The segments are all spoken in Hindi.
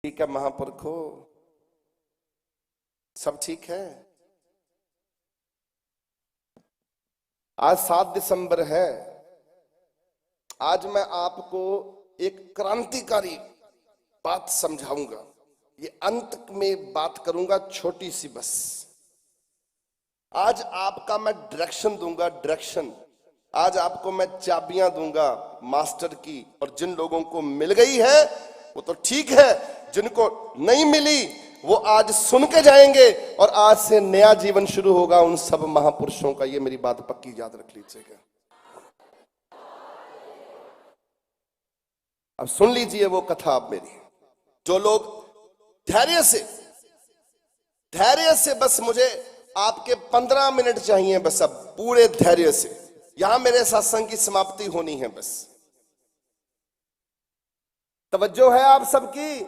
ठीक है महापुरखो, सब ठीक है। आज 7 दिसंबर है। आज मैं आपको एक क्रांतिकारी बात समझाऊंगा। ये अंत में बात करूंगा छोटी सी बस। आज आपका मैं डायरेक्शन दूंगा, डायरेक्शन। आज आपको मैं चाबियां दूंगा मास्टर की, और जिन लोगों को मिल गई है वो तो ठीक है, जिनको नहीं मिली वो आज सुन के जाएंगे और आज से नया जीवन शुरू होगा उन सब महापुरुषों का। ये मेरी बात पक्की याद रख लीजिएगा। अब सुन लीजिए वो कथा आप मेरी। जो लोग धैर्य से बस मुझे आपके 15 मिनट चाहिए, बस अब पूरे धैर्य से। यहां मेरे सत्संग की समाप्ति होनी है, बस तवज्जो है आप सबकी।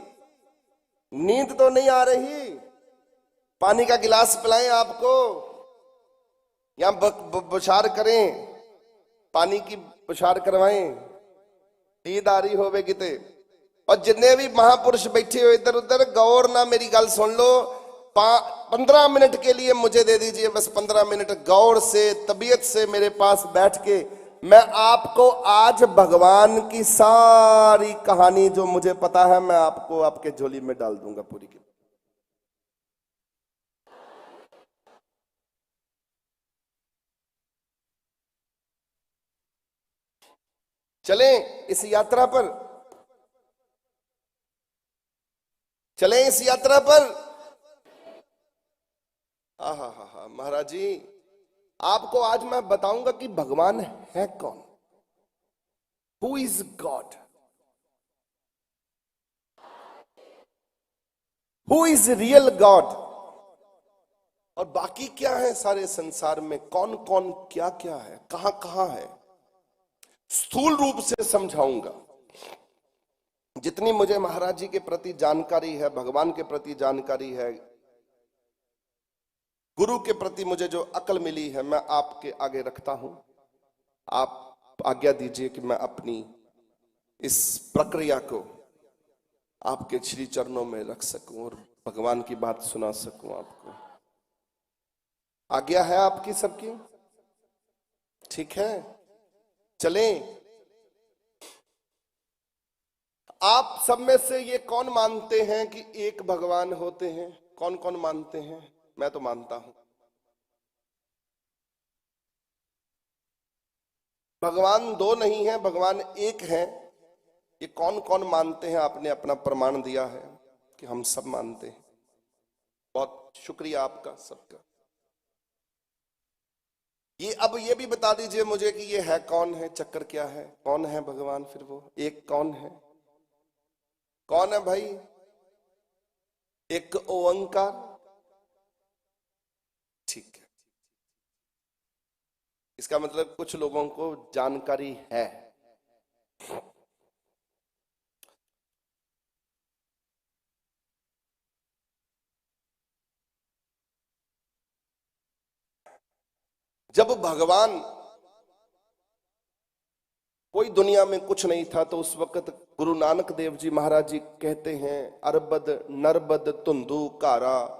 नींद तो नहीं आ रही? पानी का गिलास पिलाएं आपको, या बुछार करें, पानी की बुछार करवाएं? नींद आ रही होवे किते। और जितने भी महापुरुष बैठे हो इधर उधर, गौर ना मेरी गल सुन लो। 15 मिनट के लिए मुझे दे दीजिए, बस 15 मिनट गौर से, तबीयत से मेरे पास बैठ के मैं आपको आज भगवान की सारी कहानी जो मुझे पता है मैं आपको आपके झोली में डाल दूंगा पूरी की। चलें इस यात्रा पर, चलें इस यात्रा पर। हा महाराज जी, आपको आज मैं बताऊंगा कि भगवान है कौन। Who is God, who is real God, और बाकी क्या है सारे संसार में, कौन कौन क्या क्या है, कहां कहां है, स्थूल रूप से समझाऊंगा। जितनी मुझे महाराज जी के प्रति जानकारी है, भगवान के प्रति जानकारी है, गुरु के प्रति मुझे जो अकल मिली है, मैं आपके आगे रखता हूं। आप आज्ञा दीजिए कि मैं अपनी इस प्रक्रिया को आपके श्री चरणों में रख सकूं और भगवान की बात सुना सकूं आपको। आज्ञा है आपकी सबकी? ठीक है, चलें। आप सब में से ये कौन मानते हैं कि एक भगवान होते हैं? कौन कौन मानते हैं? मैं तो मानता हूं भगवान दो नहीं है, भगवान एक है। ये कौन कौन मानते हैं? आपने अपना प्रमाण दिया है कि हम सब मानते हैं। बहुत शुक्रिया आपका सबका। ये अब ये भी बता दीजिए मुझे कि ये है कौन है, चक्कर क्या है, कौन है भगवान? फिर वो एक कौन है? कौन है भाई? एक ओंकार। ठीक है, इसका मतलब कुछ लोगों को जानकारी है। जब भगवान, कोई दुनिया में कुछ नहीं था, तो उस वक्त गुरु नानक देव जी महाराज जी कहते हैं, अरबद नरबद धुंधु कारा,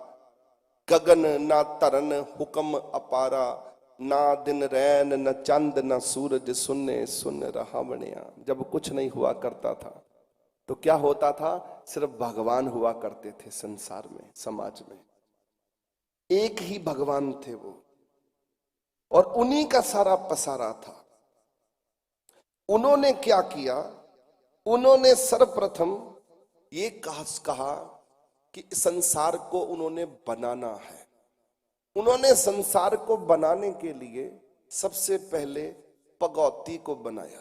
गगन ना तरन हुक्म अपारा, ना दिन रैन न चंद न सूरज, सुन्ने सुन रहा बनिया। जब कुछ नहीं हुआ करता था तो क्या होता था? सिर्फ भगवान हुआ करते थे संसार में, समाज में। एक ही भगवान थे वो, और उन्हीं का सारा पसारा था। उन्होंने क्या किया? उन्होंने सर्वप्रथम ये कहा कि संसार को उन्होंने बनाना है। उन्होंने संसार को बनाने के लिए सबसे पहले भगवती को बनाया।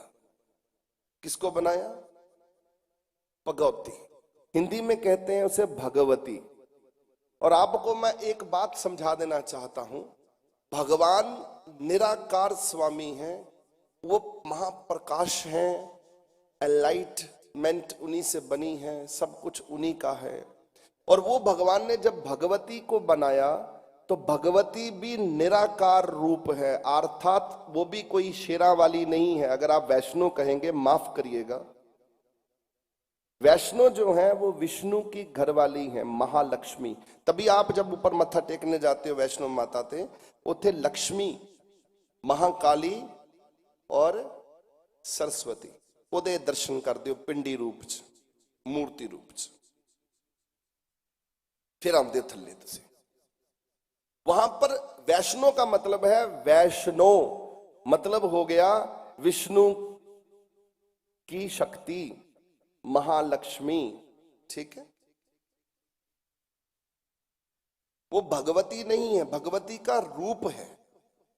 किसको बनाया? भगवती। हिंदी में कहते हैं उसे भगवती। और आपको मैं एक बात समझा देना चाहता हूं, भगवान निराकार स्वामी हैं, वो महाप्रकाश हैं, एनलाइटमेंट उन्हीं से बनी है, सब कुछ उन्हीं का है। और वो भगवान ने जब भगवती को बनाया तो भगवती भी निराकार रूप है, अर्थात वो भी कोई शेरा वाली नहीं है। अगर आप वैष्णो कहेंगे, माफ करिएगा, वैष्णो जो है वो विष्णु की घरवाली है, महालक्ष्मी। तभी आप जब ऊपर मत्था टेकने जाते हो वैष्णो माता ते, उथे लक्ष्मी, महाकाली और सरस्वती ओदे दर्शन कर दियो पिंडी रूप च, मूर्ति रूप च। फिर आते थल्ले तुसी, वहां पर वैष्णो का मतलब है, वैष्णो मतलब हो गया विष्णु की शक्ति, महालक्ष्मी। ठीक है, वो भगवती नहीं है, भगवती का रूप है।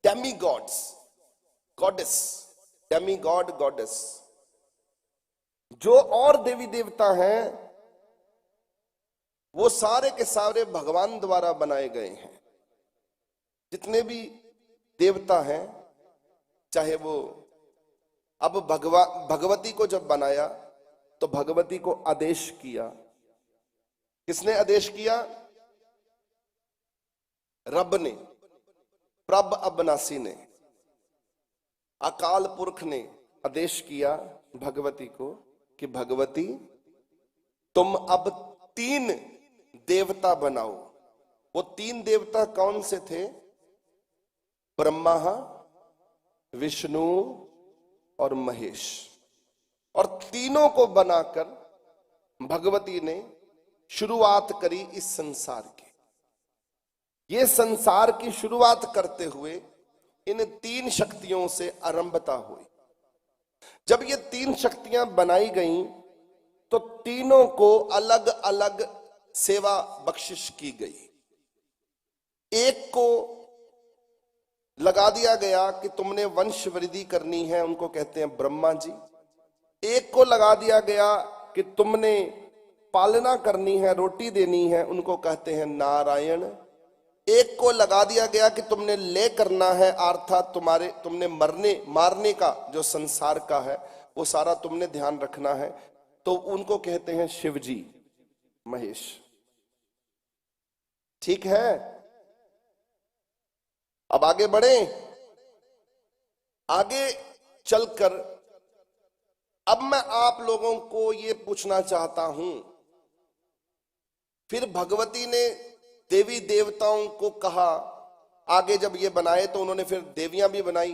Demi God's, goddess, Demi God, goddess. जो और देवी देवता हैं वो सारे के सारे भगवान द्वारा बनाए गए हैं। जितने भी देवता हैं, चाहे वो, अब भगवती को जब बनाया तो भगवती को आदेश किया। किसने आदेश किया? रब ने, प्रभ अबनासी ने, अकाल पुरख ने आदेश किया भगवती को कि भगवती तुम अब 3 देवता बनाओ। वो 3 देवता कौन से थे? ब्रह्मा, विष्णु और महेश। और तीनों को बनाकर भगवती ने शुरुआत करी इस संसार की। ये संसार की शुरुआत करते हुए इन 3 शक्तियों से आरंभता हुई। जब ये 3 शक्तियां बनाई गईं तो तीनों को अलग अलग सेवा बख्शिश की गई। एक को लगा दिया गया कि तुमने वंश वृद्धि करनी है, उनको कहते हैं ब्रह्मा जी। एक को लगा दिया गया कि तुमने पालना करनी है, रोटी देनी है, उनको कहते हैं नारायण। एक को लगा दिया गया कि तुमने ले करना है, अर्थात तुमने मारने का जो संसार का है वो सारा तुमने ध्यान रखना है, तो उनको कहते हैं शिव जी, महेश। ठीक है, अब आगे बढ़े। आगे चलकर अब मैं आप लोगों को ये पूछना चाहता हूं, फिर भगवती ने देवी देवताओं को कहा, आगे जब ये बनाए तो उन्होंने फिर देवियां भी बनाई,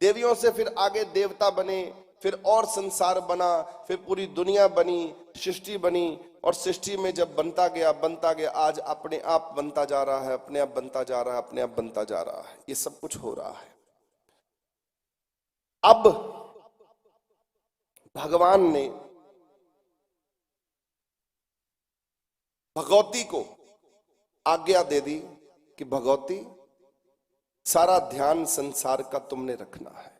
देवियों से फिर आगे देवता बने, फिर और संसार बना, फिर पूरी दुनिया बनी, सृष्टि बनी। और सृष्टि में जब बनता गया, आज अपने आप बनता जा रहा है, अपने आप बनता जा रहा है, अपने आप बनता जा रहा है। ये सब कुछ हो रहा है। अब भगवान ने भगवती को आज्ञा दे दी कि भगवती सारा ध्यान संसार का तुमने रखना है,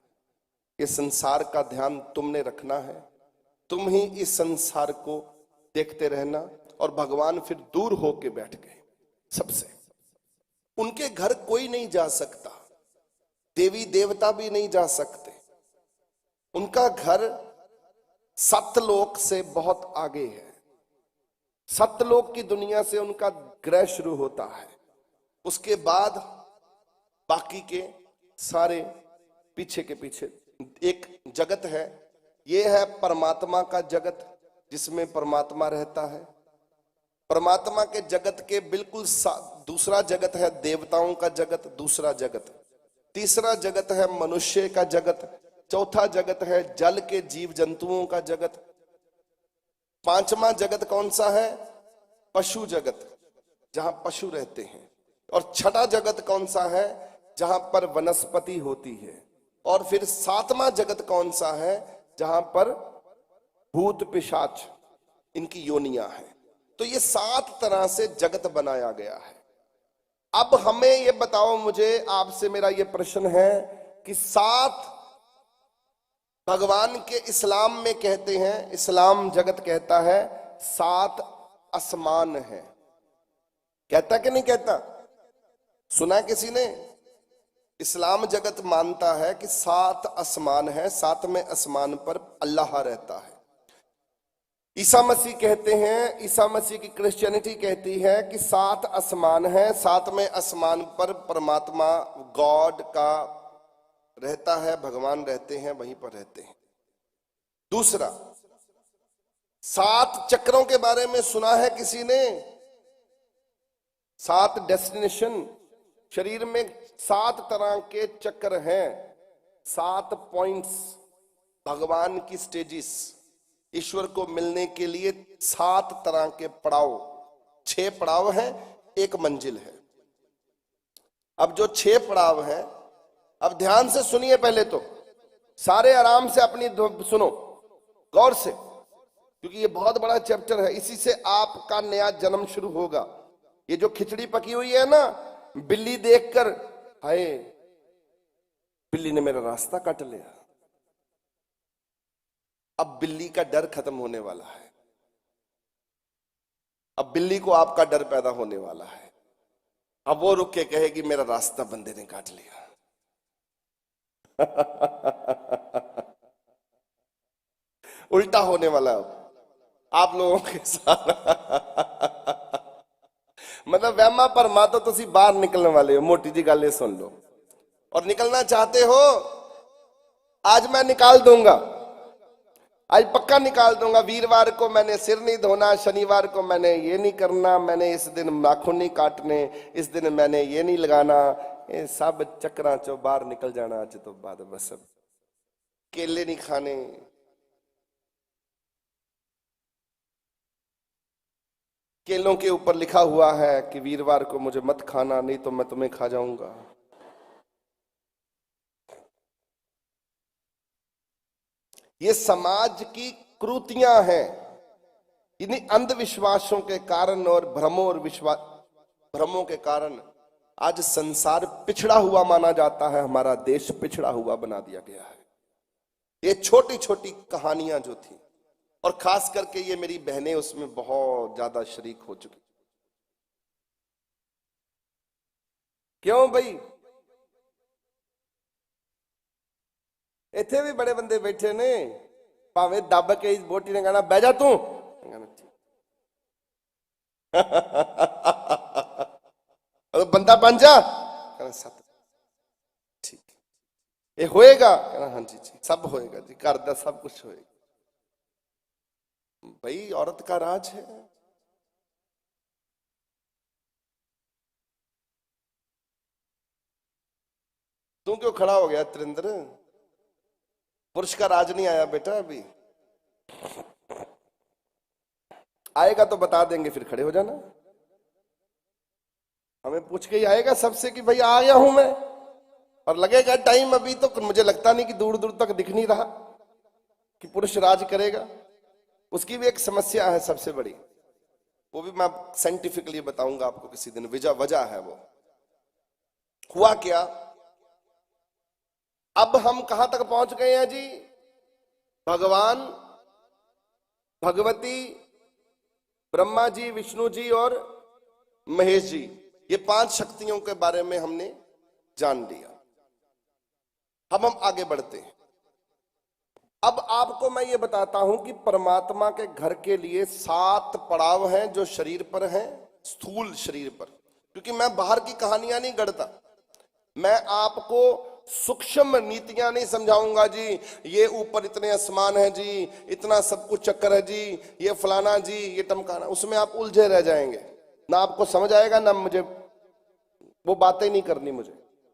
ये संसार का ध्यान तुमने रखना है, तुम ही इस संसार को देखते रहना। और भगवान फिर दूर होके बैठ गए सबसे। उनके घर कोई नहीं जा सकता, देवी देवता भी नहीं जा सकते। उनका घर सतलोक से बहुत आगे है। सतलोक की दुनिया से उनका ग्रह शुरू होता है, उसके बाद बाकी के सारे पीछे के पीछे एक जगत है। ये है परमात्मा का जगत, जिसमें परमात्मा रहता है। परमात्मा के जगत के बिल्कुल दूसरा जगत है देवताओं का जगत, दूसरा जगत। तीसरा जगत है मनुष्य का जगत। चौथा जगत है जल के जीव जंतुओं का जगत। पांचवा जगत कौन सा है? पशु जगत, जहां पशु रहते हैं। और छठा जगत कौन सा है? जहां पर वनस्पति होती है। और फिर सातवां जगत कौन सा है? जहां पर भूत पिशाच इनकी योनियां हैं। तो ये 7 तरह से जगत बनाया गया है। अब हमें ये बताओ, मुझे आपसे मेरा ये प्रश्न है कि 7 भगवान के इस्लाम में कहते हैं, इस्लाम जगत कहता है 7 आसमान है। कहता कि नहीं कहता? सुना किसी ने? इस्लाम जगत मानता है कि 7 आसमान है, 7वें आसमान पर अल्लाह रहता है। ईसा मसीह कहते हैं, ईसा मसीह की क्रिश्चियनिटी कहती है कि 7 आसमान है, 7वें आसमान पर परमात्मा गॉड का रहता है, भगवान रहते हैं, वहीं पर रहते हैं। दूसरा, 7 चक्रों के बारे में सुना है किसी ने? 7 डेस्टिनेशन। शरीर में 7 तरह के चक्र हैं, 7 पॉइंट्स, भगवान की स्टेजिस। ईश्वर को मिलने के लिए 7 तरह के पड़ाव, 6 पड़ाव हैं, 1 मंजिल है। अब जो 6 पड़ाव हैं, अब ध्यान से सुनिए। पहले तो सारे आराम से अपनी सुनो, गौर से, क्योंकि ये बहुत बड़ा चैप्टर है। इसी से आपका नया जन्म शुरू होगा। ये जो खिचड़ी पकी हुई है ना, बिल्ली देखकर, हाय बिल्ली ने मेरा रास्ता काट लिया, अब बिल्ली का डर खत्म होने वाला है। अब बिल्ली को आपका डर पैदा होने वाला है। अब वो रुक के कहेगी मेरा रास्ता बंदे ने काट लिया। उल्टा होने वाला अब आप लोगों के साथ। मतलब वहमा परमा तो तुसी बाहर निकलने वाले हो। मोटी जी गल सुन लो, और निकलना चाहते हो, आज मैं निकाल दूंगा, आज पक्का निकाल दूंगा। वीरवार को मैंने सिर नहीं धोना, शनिवार को मैंने ये नहीं करना, मैंने इस दिन नाखून नहीं काटने, इस दिन मैंने ये नहीं लगाना। ये सब चक्रां चो बाहर निकल जाना आज तो बाद। बस केले नहीं खाने, केलों के ऊपर लिखा हुआ है कि वीरवार को मुझे मत खाना, नहीं तो मैं तुम्हें खा जाऊंगा। ये समाज की क्रूतियां हैं। इन्हीं अंधविश्वासों के कारण और भ्रमों के कारण आज संसार पिछड़ा हुआ माना जाता है। हमारा देश पिछड़ा हुआ बना दिया गया है। ये छोटी छोटी कहानियां जो थी, और खास करके ये मेरी बहनें उसमें बहुत ज्यादा शरीक हो चुकी। क्यों भाई? इथे भी बड़े बंदे बैठे ने, भावे दब के इस बोटी ने कहना बह जा तू। बंदा बन जा, कहना सत ठीक, ये होएगा, कहना हाँ जी जी सब होएगा जी, घर दा सब कुछ होएगा। भाई औरत का राज है। तू क्यों खड़ा हो गया त्रिंद्र? पुरुष का राज नहीं आया बेटा अभी, आएगा तो बता देंगे, फिर खड़े हो जाना। हमें पूछ के ही आएगा सबसे कि भाई आ गया हूं मैं, और लगेगा टाइम। अभी तो मुझे लगता नहीं कि दूर दूर तक दिख नहीं रहा कि पुरुष राज करेगा। उसकी भी एक समस्या है सबसे बड़ी, वो भी मैं साइंटिफिकली बताऊंगा आपको किसी दिन। वजह है वो। हुआ क्या, अब हम कहां तक पहुंच गए हैं जी? भगवान, भगवती, ब्रह्मा जी, विष्णु जी और महेश जी, ये 5 शक्तियों के बारे में हमने जान लिया। अब हम आगे बढ़ते हैं। अब आपको मैं ये बताता हूं कि परमात्मा के घर के लिए 7 पड़ाव हैं जो शरीर पर हैं, स्थूल शरीर पर। क्योंकि मैं बाहर की कहानियां नहीं गढ़ता, मैं आपको सूक्ष्म नीतियां नहीं समझाऊंगा जी। ये ऊपर इतने आसमान है जी, इतना सब कुछ चक्कर है जी, ये फलाना जी, ये टमकाना, उसमें आप उलझे रह जाएंगे। ना आपको समझ आएगा, ना मुझे वो बातें नहीं करनी।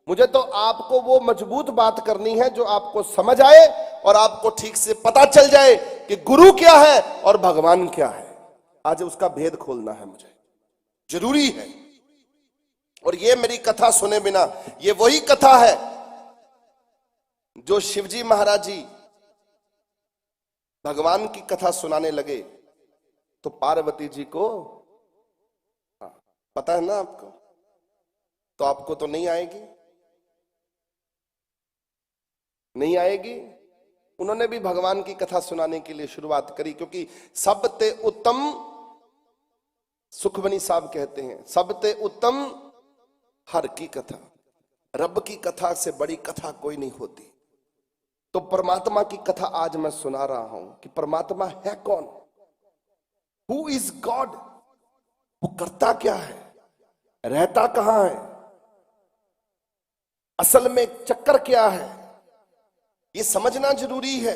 मुझे तो आपको वो मजबूत बात करनी है जो आपको समझ आए और आपको ठीक से पता चल जाए कि गुरु क्या है और भगवान क्या है। आज उसका भेद खोलना है मुझे, जरूरी है। और ये मेरी कथा सुने बिना, ये वही कथा है जो शिवजी महाराज जी भगवान की कथा सुनाने लगे तो पार्वती जी को, पता है ना आपको, तो आपको तो नहीं आएगी, नहीं आएगी। उन्होंने भी भगवान की कथा सुनाने के लिए शुरुआत करी, क्योंकि सबते उत्तम, सुखमनी साहब कहते हैं, सबते उत्तम हर की कथा, रब की कथा से बड़ी कथा कोई नहीं होती। तो परमात्मा की कथा आज मैं सुना रहा हूं कि परमात्मा है कौन, हु इज गॉड, वो करता क्या है, रहता कहां है, असल में चक्कर क्या है, ये समझना जरूरी है।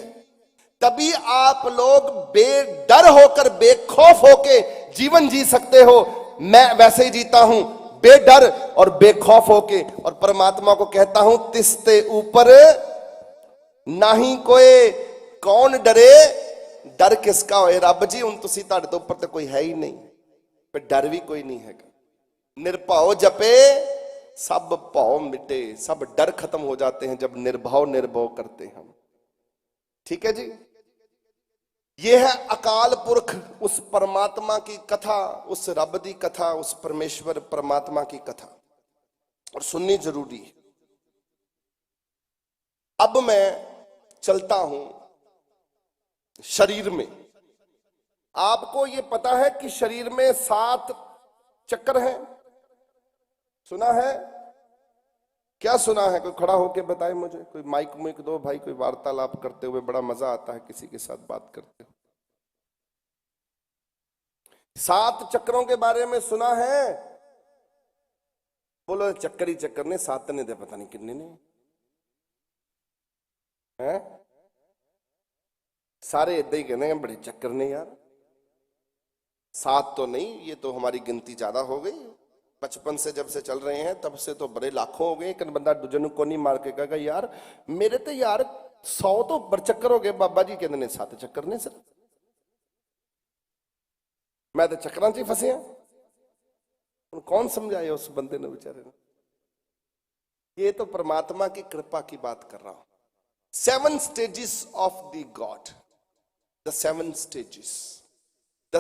तभी आप लोग बेडर होकर, बेखौफ होके जीवन जी सकते हो। मैं वैसे ही जीता हूं, बेडर और बेखौफ होके, और परमात्मा को कहता हूं तिसते ऊपर नाही कोई, कौन डरे, डर किसका होए। रब जी हुण तुसीं, तुहाडे तो ऊपर तो कोई है ही नहीं, पर डर भी कोई नहीं है। निर्भव जपे सब भव मिटे, सब डर खत्म हो जाते हैं जब निर्भव निर्भव करते हैं हम। ठीक है जी, यह है अकाल पुरख, उस परमात्मा की कथा, उस रब की कथा, उस परमेश्वर परमात्मा की कथा, और सुननी जरूरी है। अब मैं चलता हूं शरीर में। आपको यह पता है कि शरीर में 7 चक्र हैं? सुना है? क्या सुना है? कोई खड़ा होके बताए मुझे, कोई माइक मुइक दो भाई, कोई वार्तालाप करते हुए बड़ा मजा आता है किसी के साथ बात करते हुए। 7 चक्रों के बारे में सुना है? बोलो चक्कर ही चक्कर ने, 7 ने दे, पता नहीं कितने ने हैं। सारे इदा ही कहने बड़े चक्कर ने यार। 7 तो नहीं, ये तो हमारी गिनती ज्यादा हो गई। बचपन से जब से चल रहे हैं तब से तो बड़े लाखों हो गए। एक बंदा दूजे को नहीं मार के कहेगा यार मेरे तो यार 100 तो ऊपर चक्कर हो गए। बाबा जी कहते 7 चक्कर ने सर, मैं तो चक्रां च ही फसे हैं। कौन समझाए उस बंदे ने बेचारे ने? ये तो परमात्मा की कृपा की बात कर रहा हूं। 7 stages of the God, the 7 stages, the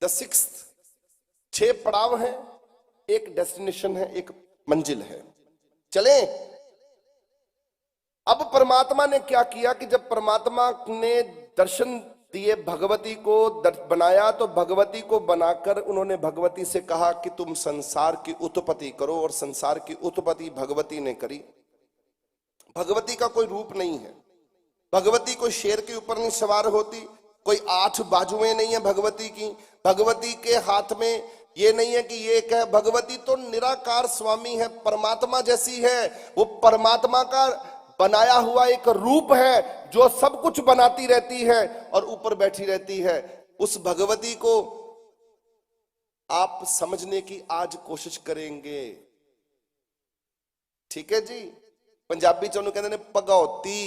6th, 6 पड़ाव है, एक डेस्टिनेशन है, एक मंजिल है। चलें। अब परमात्मा ने क्या किया कि जब परमात्मा ने दर्शन दिए, भगवती को बनाया, तो भगवती को बनाकर उन्होंने भगवती से कहा कि तुम संसार की उत्पत्ति करो, और संसार की उत्पत्ति भगवती ने करी। भगवती का कोई रूप नहीं है, भगवती कोई शेर के ऊपर नहीं सवार होती, कोई 8 बाजुएं नहीं है भगवती की। भगवती के हाथ में ये नहीं है कि ये क्या है। भगवती तो निराकार स्वामी है, परमात्मा जैसी है। वो परमात्मा का बनाया हुआ एक रूप है जो सब कुछ बनाती रहती है और ऊपर बैठी रहती है। उस भगवती को आप समझने की आज कोशिश करेंगे। ठीक है जी। पंजाबी च कहते ने भगवती,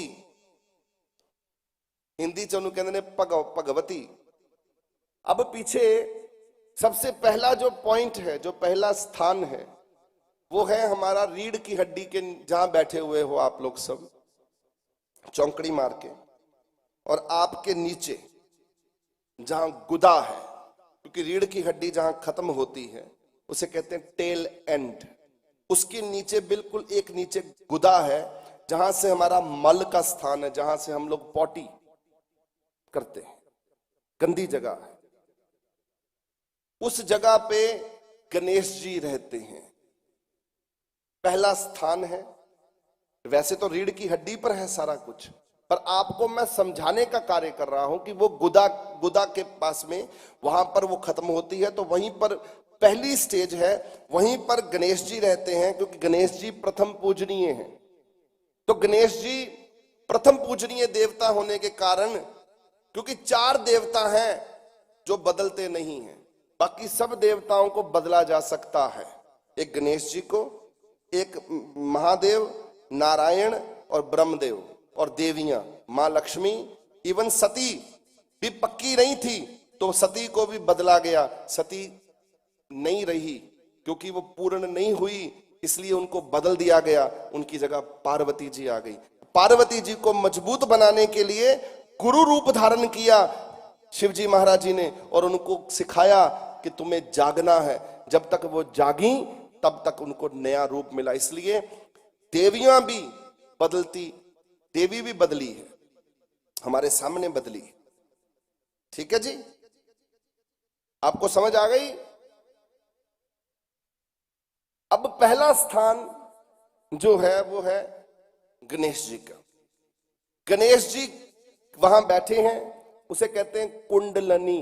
हिंदी च कहते ने भगवती। अब पीछे सबसे पहला जो पॉइंट है, जो पहला स्थान है, वो है हमारा रीढ़ की हड्डी के, जहां बैठे हुए हो आप लोग सब चौंकड़ी मार के, और आपके नीचे जहां गुदा है, क्योंकि रीढ़ की हड्डी जहां खत्म होती है उसे कहते हैं टेल एंड। उसके नीचे बिल्कुल एक नीचे गुदा है, जहां से हमारा मल का स्थान है, जहां से हम लोग पॉटी करते हैं, गंदी जगह है। उस जगह पे गणेश जी रहते हैं, पहला स्थान है। वैसे तो रीढ़ की हड्डी पर है सारा कुछ, पर आपको मैं समझाने का कार्य कर रहा हूं कि वो गुदा के पास में, वहां पर वो खत्म होती है, तो वहीं पर पहली स्टेज है, वहीं पर गणेश जी रहते हैं, क्योंकि गणेश जी प्रथम पूजनीय हैं। तो गणेश जी प्रथम पूजनीय देवता होने के कारण, क्योंकि 4 देवता हैं जो बदलते नहीं हैं, बाकी सब देवताओं को बदला जा सकता है। एक गणेश जी को, एक महादेव, नारायण और ब्रह्मदेव, और देवियां, मां लक्ष्मी, इवन सती भी पक्की नहीं थी तो सती को भी बदला गया। सती नहीं रही क्योंकि वो पूर्ण नहीं हुई, इसलिए उनको बदल दिया गया, उनकी जगह पार्वती जी आ गई। पार्वती जी को मजबूत बनाने के लिए गुरु रूप धारण किया शिवजी महाराज जी ने, और उनको सिखाया कि तुम्हें जागना है। जब तक वो जागी तब तक उनको नया रूप मिला। इसलिए देवियां भी बदलती, देवी भी बदली है, हमारे सामने बदली। ठीक है जी, आपको समझ आ गई? अब पहला स्थान जो है वो है गणेश जी का। गणेश जी वहां बैठे हैं, उसे कहते हैं कुंडलनी।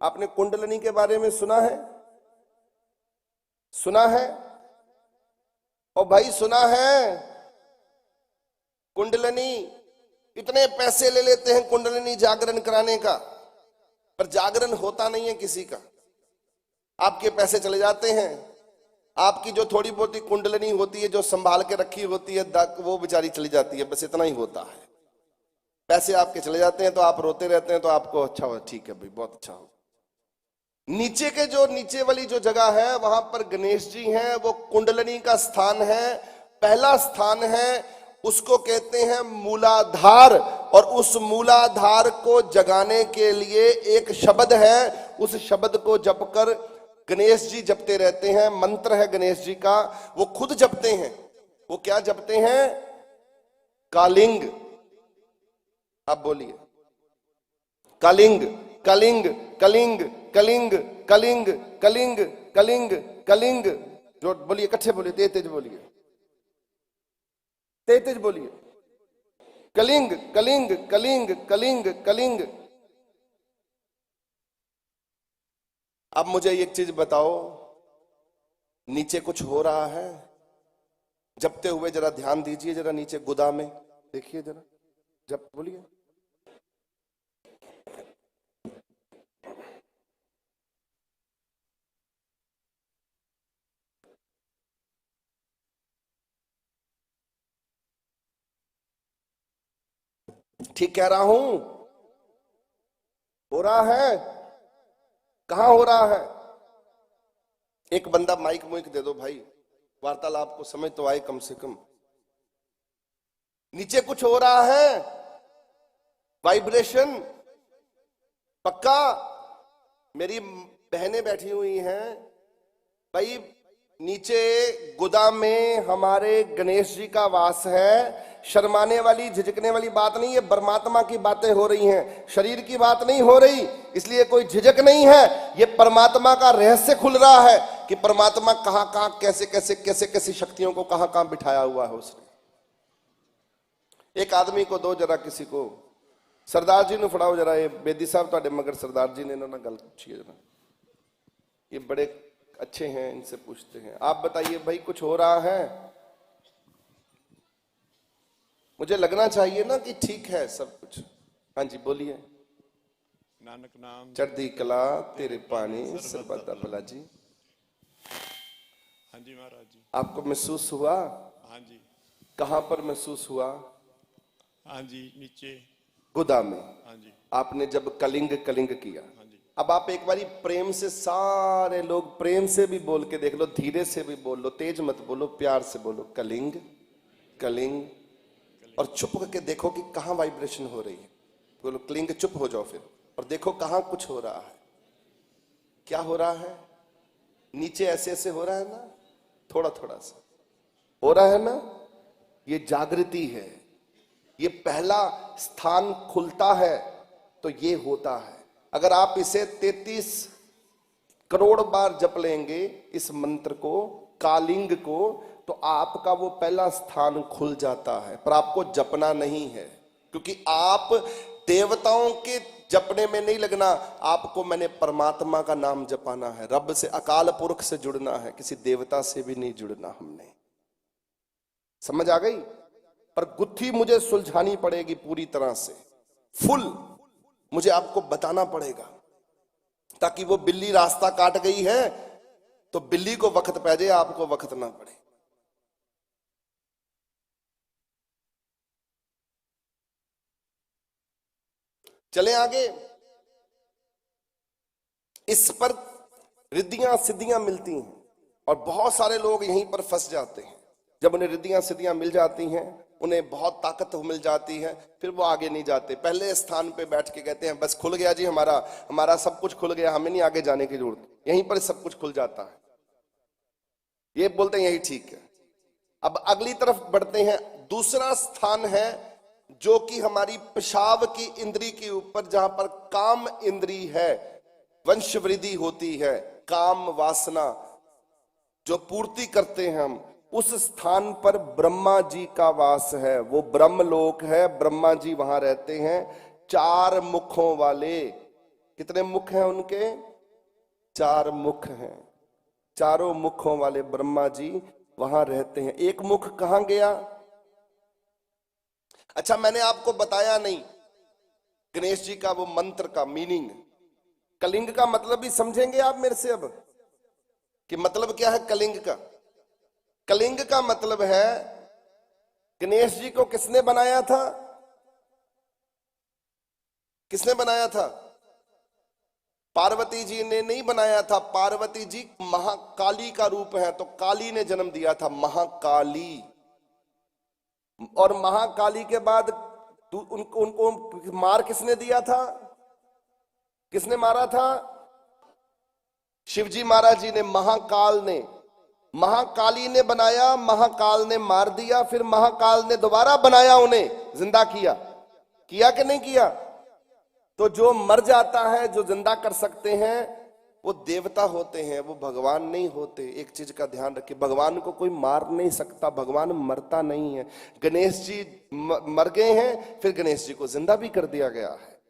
आपने कुंडलनी के बारे में सुना है? सुना है? और भाई सुना है? कुंडलनी इतने पैसे ले लेते हैं कुंडलिनी जागरण कराने का, पर जागरण होता नहीं है किसी का। आपके पैसे चले जाते हैं, आपकी जो थोड़ी बहुत कुंडलिनी होती है जो संभाल के रखी होती है वो बेचारी चली जाती है, बस इतना ही होता है। पैसे आपके चले जाते हैं तो आप रोते रहते हैं, तो आपको अच्छा हो, ठीक है भाई बहुत अच्छा हो। नीचे के जो नीचे वाली जो जगह है वहां पर गणेश जी हैं, वो कुंडलिनी का स्थान है, पहला स्थान है, उसको कहते हैं मूलाधार। और उस मूलाधार को जगाने के लिए एक शब्द है, उस शब्द को जपकर गणेश जी जपते रहते हैं। मंत्र है गणेश जी का, वो खुद जपते हैं। वो क्या जपते हैं? कालिंग। आप बोलिए कलिंग कलिंग कलिंग कलिंग कलिंग कलिंग कलिंग कलिंग। जो बोलिए इकट्ठे बोलिए, तेज तेज बोलिए, तेज तेज बोलिए। कलिंग कलिंग कलिंग कलिंग कलिंग। अब मुझे एक चीज बताओ, नीचे कुछ हो रहा है? जपते हुए जरा ध्यान दीजिए, जरा नीचे गुदा में देखिए, जरा जप बोलिए। ठीक कह रहा हूं? हो रहा है? कहां हो रहा है? एक बंदा माइक मुइक दे दो भाई, वार्तालाप को समझ तो आए कम से कम। नीचे कुछ हो रहा है, वाइब्रेशन पक्का। मेरी बहनें बैठी हुई हैं भाई, नीचे गोदाम में हमारे गणेश जी का वास है। शर्माने वाली झिझकने वाली बात नहीं है, परमात्मा की बातें हो रही हैं, शरीर की बात नहीं हो रही, इसलिए कोई झिझक नहीं है। ये परमात्मा का रहस्य खुल रहा है कि परमात्मा कहां कहां कैसे कैसे कैसे कैसी शक्तियों को कहां कहां बिठाया हुआ है उसने। एक आदमी को दो जरा, किसी को सरदार जी ने फड़ाओ जरा, ये बेदी साहब तो मगर सरदार जी ने इन्होंने गल पूछी है जरा, ये बड़े अच्छे हैं, इनसे पूछते हैं। आप बताइए भाई, कुछ हो रहा है? मुझे लगना चाहिए ना कि ठीक है सब कुछ। हाँ जी बोलिए। नानक नाम चढ़ती कला तेरे पानी सरबत भला जी। हाँ जी महाराज जी। आपको महसूस हुआ? हाँ जी। कहां पर महसूस हुआ? हाँ जी नीचे गुदा में। हाँ जी। आपने जब कलिंग कलिंग किया। हाँ जी। अब आप एक बारी प्रेम से, सारे लोग प्रेम से भी बोल के देख लो, धीरे से भी बोल लो, तेज मत बोलो, प्यार से बोलो, कलिंग कलिंग। और चुप करके देखो कि कहां वाइब्रेशन हो रही है। बोलो कलिंग, चुप हो जाओ फिर, और देखो कहां कुछ हो रहा है। क्या हो रहा है? नीचे ऐसे ऐसे हो रहा है ना, थोड़ा थोड़ा सा हो रहा है ना। ये जागृति है, ये पहला स्थान खुलता है तो ये होता है। अगर आप इसे 33 करोड़ बार जप लेंगे इस मंत्र को, कालिंग को, तो आपका वो पहला स्थान खुल जाता है। पर आपको जपना नहीं है, क्योंकि आप देवताओं के जपने में नहीं लगना, आपको मैंने परमात्मा का नाम जपाना है, रब से, अकाल पुरख से जुड़ना है, किसी देवता से भी नहीं जुड़ना हमने। समझ आ गई? पर गुत्थी मुझे सुलझानी पड़ेगी पूरी तरह से, फुल मुझे आपको बताना पड़ेगा, ताकि वो बिल्ली रास्ता काट गई है तो बिल्ली को वक्त पै जाए, आपको वक्त ना पड़े। चले आगे। इस पर रिद्धियां सिद्धियां मिलती हैं और बहुत सारे लोग यहीं पर फंस जाते हैं। जब उन्हें रिद्धियां सिद्धियां मिल जाती हैं, उन्हें बहुत ताकत मिल जाती है, फिर वो आगे नहीं जाते। पहले स्थान पे बैठ के कहते हैं बस खुल गया जी, हमारा सब कुछ खुल गया, हमें नहीं आगे जाने की जरूरत, यहीं पर सब कुछ खुल जाता है। ये बोलते हैं यही ठीक है। अब अगली तरफ बढ़ते हैं। दूसरा स्थान है जो कि हमारी पेशाब की इंद्री के ऊपर, जहां पर काम इंद्री है, वंश वृद्धि होती है, काम वासना जो पूर्ति करते हैं हम, उस स्थान पर ब्रह्मा जी का वास है। वो ब्रह्मलोक है, ब्रह्मा जी वहां रहते हैं, 4 मुखों वाले। कितने मुख हैं उनके? 4 मुख हैं। चारों मुखों वाले ब्रह्मा जी वहां रहते हैं। एक मुख कहां गया? अच्छा, मैंने आपको बताया नहीं गणेश जी का वो मंत्र का मीनिंग। कलिंग का मतलब भी समझेंगे आप मेरे से अब कि मतलब क्या है कलिंग का? कलिंग का मतलब है गणेश जी को किसने बनाया था? किसने बनाया था? पार्वती जी ने नहीं बनाया था। पार्वती जी महाकाली का रूप है, तो काली ने जन्म दिया था, महाकाली। और महाकाली के बाद उनको उनको मार किसने दिया था? किसने मारा था? शिवजी महाराज जी ने, महाकाल ने। महाकाली ने बनाया, महाकाल ने मार दिया, फिर महाकाल ने दोबारा बनाया, उन्हें जिंदा किया। किया कि नहीं किया? तो जो मर जाता है, जो जिंदा कर सकते हैं, वो देवता होते हैं, वो भगवान नहीं होते। एक चीज का ध्यान रखिए, भगवान को कोई मार नहीं सकता, भगवान मरता नहीं है। गणेश जी मर गए हैं, फिर गणेश जी को जिंदा भी कर दिया गया है।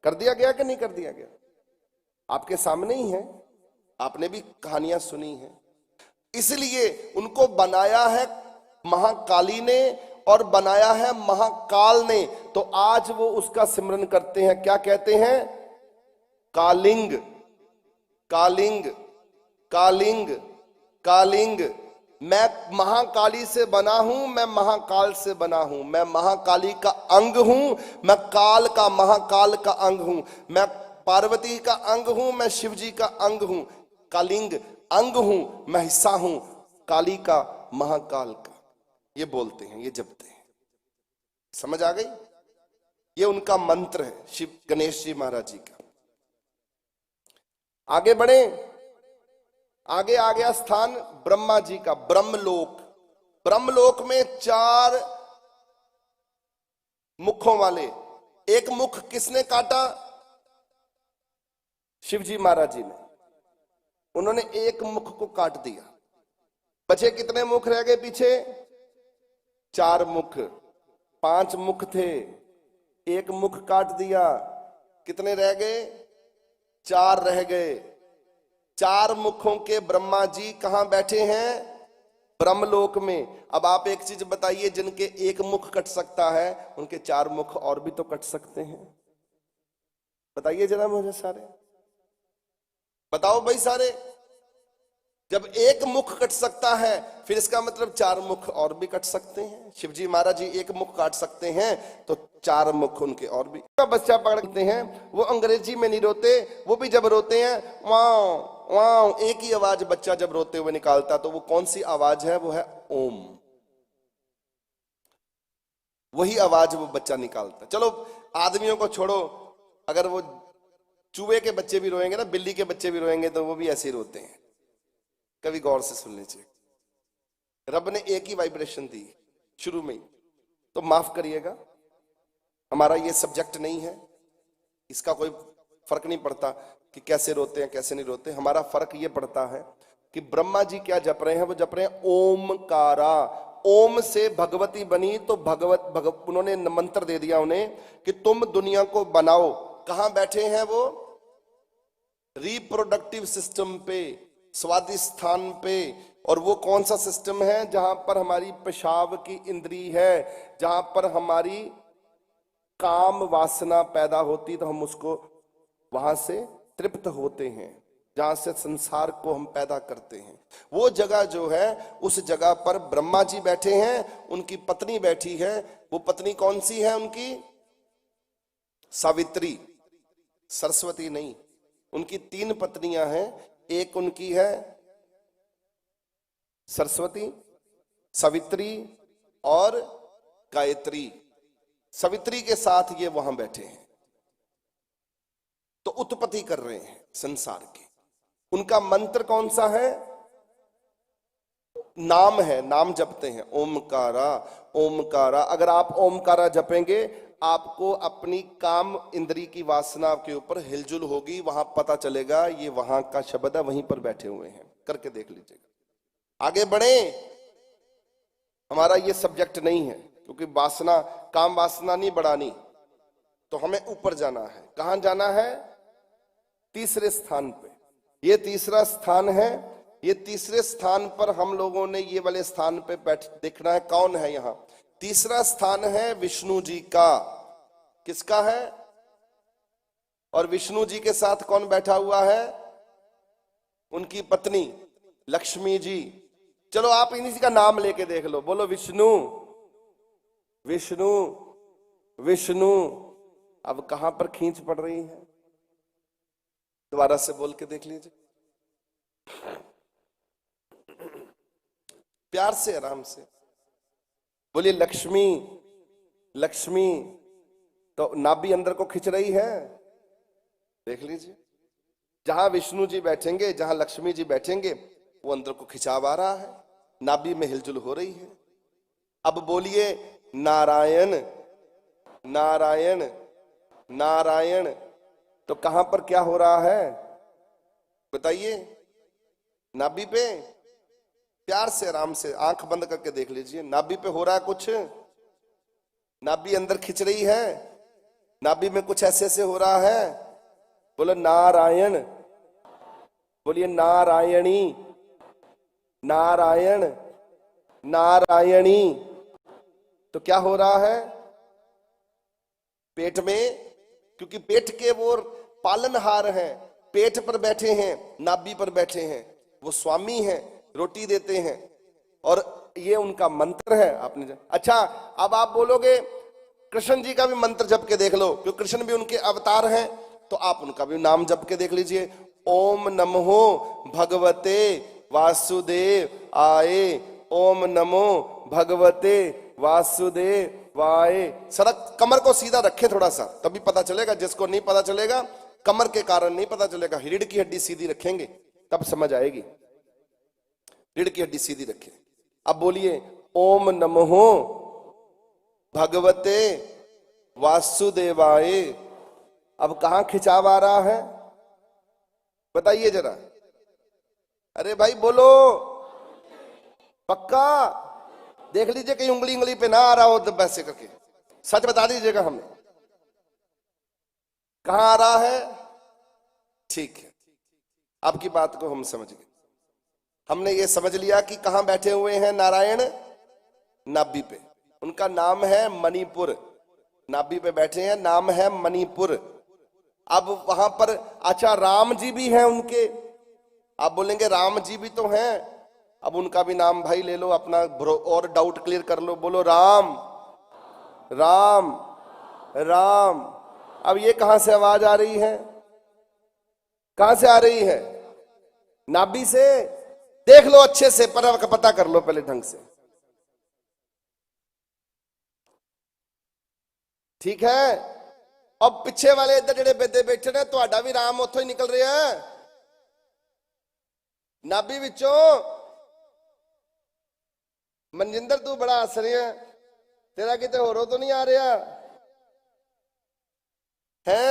कर दिया गया कि नहीं कर दिया गया? आपके सामने ही है, आपने भी कहानियां सुनी है। इसलिए उनको बनाया है महाकाली ने और बनाया है महाकाल ने। तो आज वो उसका सिमरन करते हैं। क्या कहते हैं? कालिंग, कालिंग, कालिंग, कालिंग। मैं महाकाली से बना हूं, मैं महाकाल से बना हूं, मैं महाकाली का अंग हूं, मैं काल का, महाकाल का अंग हूं, मैं पार्वती का अंग हूं, मैं शिवजी का अंग हूं। कालिंग अंग हूं, मैं हिस्सा हूं काली का, महाकाल का। ये बोलते हैं, ये जपते हैं। समझ आ गई? ये उनका मंत्र है शिव गणेश जी महाराज जी का। आगे बढ़े। आगे आ गया स्थान ब्रह्मा जी का, ब्रह्मलोक। ब्रह्मलोक में 4 मुखों वाले। एक मुख किसने काटा? शिवजी महाराज जी ने। उन्होंने एक मुख को काट दिया। बचे कितने मुख रह गए पीछे? 4 मुख। 5 मुख थे, एक मुख काट दिया, कितने रह गए? 4 रह गए। 4 मुखों के ब्रह्मा जी कहां बैठे हैं? ब्रह्मलोक में। अब आप एक चीज बताइए, जिनके एक मुख कट सकता है, उनके 4 मुख और भी तो कट सकते हैं। बताइए जरा मुझे सारे, बताओ भाई सारे। जब एक मुख कट सकता है, फिर इसका मतलब 4 मुख और भी कट सकते हैं। शिवजी महाराज जी एक मुख काट सकते हैं, तो 4 मुख उनके और भी। बच्चा पकड़ते हैं, वो अंग्रेजी में नहीं रोते, वो भी जब रोते हैं वाओ वाओ, एक ही आवाज बच्चा जब रोते हुए निकालता, तो वो कौन सी आवाज है? वो है ओम। वही आवाज वो बच्चा निकालता। चलो आदमियों को छोड़ो, अगर वो चूहे के बच्चे भी रोएंगे ना, बिल्ली के बच्चे भी रोएंगे, तो वो भी ऐसे ही रोते हैं। कभी गौर से सुन लीजिए। रब ने एक ही वाइब्रेशन दी शुरू में ही, तो माफ करिएगा, हमारा ये सब्जेक्ट नहीं है। इसका कोई फर्क नहीं पड़ता कि कैसे रोते हैं कैसे नहीं रोते। हमारा फर्क ये पड़ता है कि ब्रह्मा जी क्या जप रहे हैं? वो जप रहे हैं ओमकारा। ओम से भगवती बनी, तो उन्होंने मंत्र दे दिया उन्हें कि तुम दुनिया को बनाओ। कहां बैठे हैं वो? रिप्रोडक्टिव सिस्टम पे, स्वादिष्ठान पे। और वो कौन सा सिस्टम है? जहां पर हमारी पेशाब की इंद्री है, जहां पर हमारी काम वासना पैदा होती, तो हम उसको वहां से तृप्त होते हैं, जहां से संसार को हम पैदा करते हैं। वो जगह जो है, उस जगह पर ब्रह्मा जी बैठे हैं, उनकी पत्नी बैठी है। वो पत्नी कौन सी है उनकी? सावित्री, सरस्वती नहीं। उनकी 3 पत्नियां हैं। एक उनकी है सरस्वती, सावित्री और गायत्री। सावित्री के साथ ये वहां बैठे हैं, तो उत्पत्ति कर रहे हैं संसार की। उनका मंत्र कौन सा है? नाम है, नाम जपते हैं ओमकारा, ओमकारा। अगर आप ओमकारा जपेंगे, आपको अपनी काम इंद्री की वासना के ऊपर हिलजुल होगी। वहां पता चलेगा ये वहां का शब्द है, वहीं पर बैठे हुए हैं। करके देख लीजिएगा। आगे बढ़े। हमारा ये सब्जेक्ट नहीं है, क्योंकि वासना, काम वासना नहीं बढ़ानी, तो हमें ऊपर जाना है। कहां जाना है? तीसरे स्थान पे। ये तीसरा स्थान है। ये तीसरे स्थान पर हम लोगों ने ये वाले स्थान पे बैठ देखना है कौन है यहाँ। तीसरा स्थान है विष्णु जी का। किसका है? और विष्णु जी के साथ कौन बैठा हुआ है? उनकी पत्नी लक्ष्मी जी। चलो आप इन्हीं का नाम लेके देख लो, बोलो विष्णु विष्णु विष्णु। अब कहां पर खींच पड़ रही है? दोबारा से बोल के देख लीजिए, प्यार से, आराम से बोलिए लक्ष्मी लक्ष्मी। तो नाभि अंदर को खिंच रही है, देख लीजिए। जहां विष्णु जी बैठेंगे, जहां लक्ष्मी जी बैठेंगे, वो अंदर को खिंचाव आ रहा है, नाभि में हिलजुल हो रही है। अब बोलिए नारायण नारायण नारायण। तो कहां पर क्या हो रहा है बताइए? नाभि पे। प्यार से, आराम से, आंख बंद करके देख लीजिए, नाभि पे हो रहा है कुछ। नाभि अंदर खिंच रही है, नाभि में कुछ ऐसे ऐसे हो रहा है। बोलो नारायण, बोलिए नारायणी नारायण नारायणी। तो क्या हो रहा है पेट में? क्योंकि पेट के वो पालनहार हैं, पेट पर बैठे हैं, नाभि पर बैठे हैं, वो स्वामी हैं, रोटी देते हैं, और ये उनका मंत्र है। आपने अच्छा, अब आप बोलोगे कृष्ण जी का भी मंत्र जप के देख लो, क्योंकि कृष्ण भी उनके अवतार हैं, तो आप उनका भी नाम जप के देख लीजिए। ओम नमो भगवते वासुदेव आए, ओम नमो भगवते वासुदेव वाए। सड़क कमर को सीधा रखे थोड़ा सा, तभी पता चलेगा। जिसको नहीं पता चलेगा, कमर के कारण नहीं पता चलेगा, रीढ़ की हड्डी सीधी रखेंगे तब समझ आएगी। रीढ़ की हड्डी सीधी रखें। अब बोलिए ओम नमो भगवते वासुदेवाय। अब कहां खिंचाव आ रहा है बताइए जरा? अरे भाई बोलो पक्का। देख लीजिए कहीं उंगली उंगली पे ना आ रहा हो, तो वैसे करके सच बता दीजिएगा हमें कहां आ रहा है। ठीक है, आपकी बात को हम समझ गए। हमने ये समझ लिया कि कहां बैठे हुए हैं नारायण? नाभि पे। उनका नाम है मणिपुर। नाभि पे बैठे हैं, नाम है मणिपुर। अब वहां पर अच्छा राम जी भी हैं उनके। आप बोलेंगे राम जी भी तो हैं, अब उनका भी नाम भाई ले लो, अपना और डाउट क्लियर कर लो। बोलो राम राम राम। अब ये कहां से आवाज आ रही है? कहां से आ रही है? नाभि से। देख लो अच्छे से, पता कर लो पहले ढंग से, ठीक है। अब पिछे वाले इधर जेडे बेदे बैठे ने, तुहाडा भी राम उथों ही निकल रहा है नाभि विचों। मनजिंदर तू बड़ा हस रहा है, तेरा किते होरों तो नहीं आ रहा है?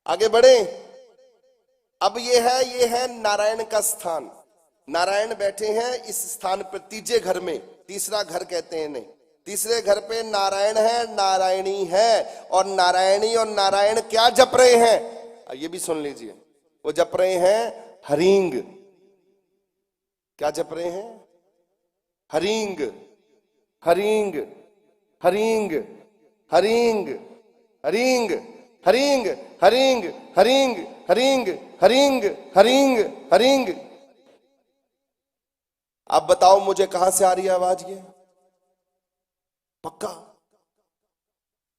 आगे बढ़े। अब ये है नारायण का स्थान। नारायण बैठे हैं इस स्थान पर, तीजे घर में। तीसरा घर कहते हैं नहीं, तीसरे घर पे नारायण है, नारायणी है। और नारायणी और नारायण क्या जप रहे हैं? ये भी सुन लीजिए। वो जप रहे हैं हरिंग। क्या जप रहे हैं? Hurrying hurrying hurrying hurrying hurrying hurrying hurrying hurrying hurrying hurrying hurrying hurrying. आप बताओ मुझे कहां से आ रही है आवाज? ये पक्का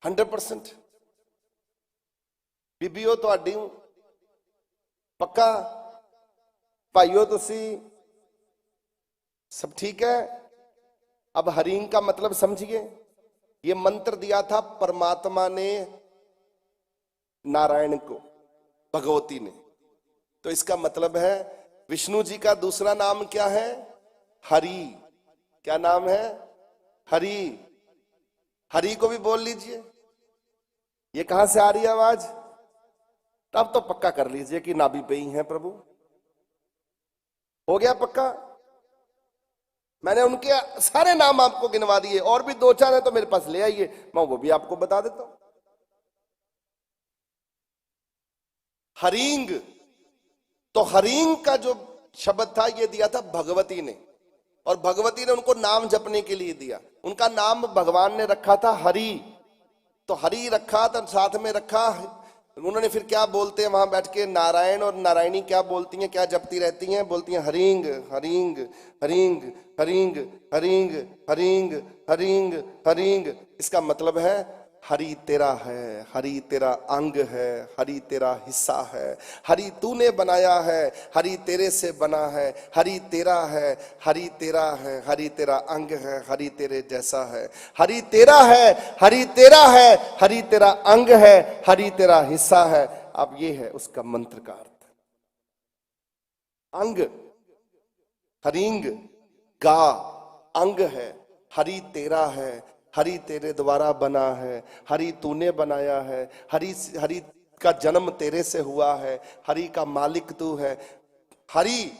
100%? बीबीओ तो आडी पक्का? भाइयों तुसी सब ठीक है? अब हरिंग का मतलब समझिए। ये मंत्र दिया था परमात्मा ने नारायण को, भगवती ने। तो इसका मतलब है विष्णु जी का दूसरा नाम क्या है? हरि। क्या नाम है? हरि। हरि को भी बोल लीजिए। ये कहां से आ रही है आवाज? तब तो पक्का कर लीजिए कि नाभि पे ही है प्रभु। हो गया पक्का? मैंने उनके सारे नाम आपको गिनवा दिए, और भी दो चार है तो मेरे पास ले आइए, मैं वो भी आपको बता देता हूं। हरिंग, तो हरिंग का जो शब्द था ये दिया था भगवती ने। और भगवती ने उनको नाम जपने के लिए दिया। उनका नाम भगवान ने रखा था हरि, तो हरि रखा तो साथ में रखा। उन्होंने फिर क्या बोलते हैं वहां बैठ के, नारायण और नारायणी क्या बोलती हैं, क्या जपती रहती हैं, बोलती हैं hurrying hurrying hurrying hurrying hurrying hurrying hurrying hurrying. इसका मतलब है हरि तेरा है, हरि तेरा अंग है, हरि तेरा हिस्सा है, हरि तूने बनाया है, हरि तेरे से बना है, हरि तेरा है, हरि तेरा है, हरि तेरा अंग है, हरि तेरे जैसा है, हरि तेरा है, हरि तेरा है, हरि तेरा अंग है, हरि तेरा हिस्सा है। अब ये है उसका मंत्र का अर्थ। अंग हरिंग गा अंग है, हरि तेरा है, हरि तेरे द्वारा बना है, हरि तूने बनाया है, हरि हरि का जन्म तेरे से हुआ है, हरि का मालिक तू है। हरि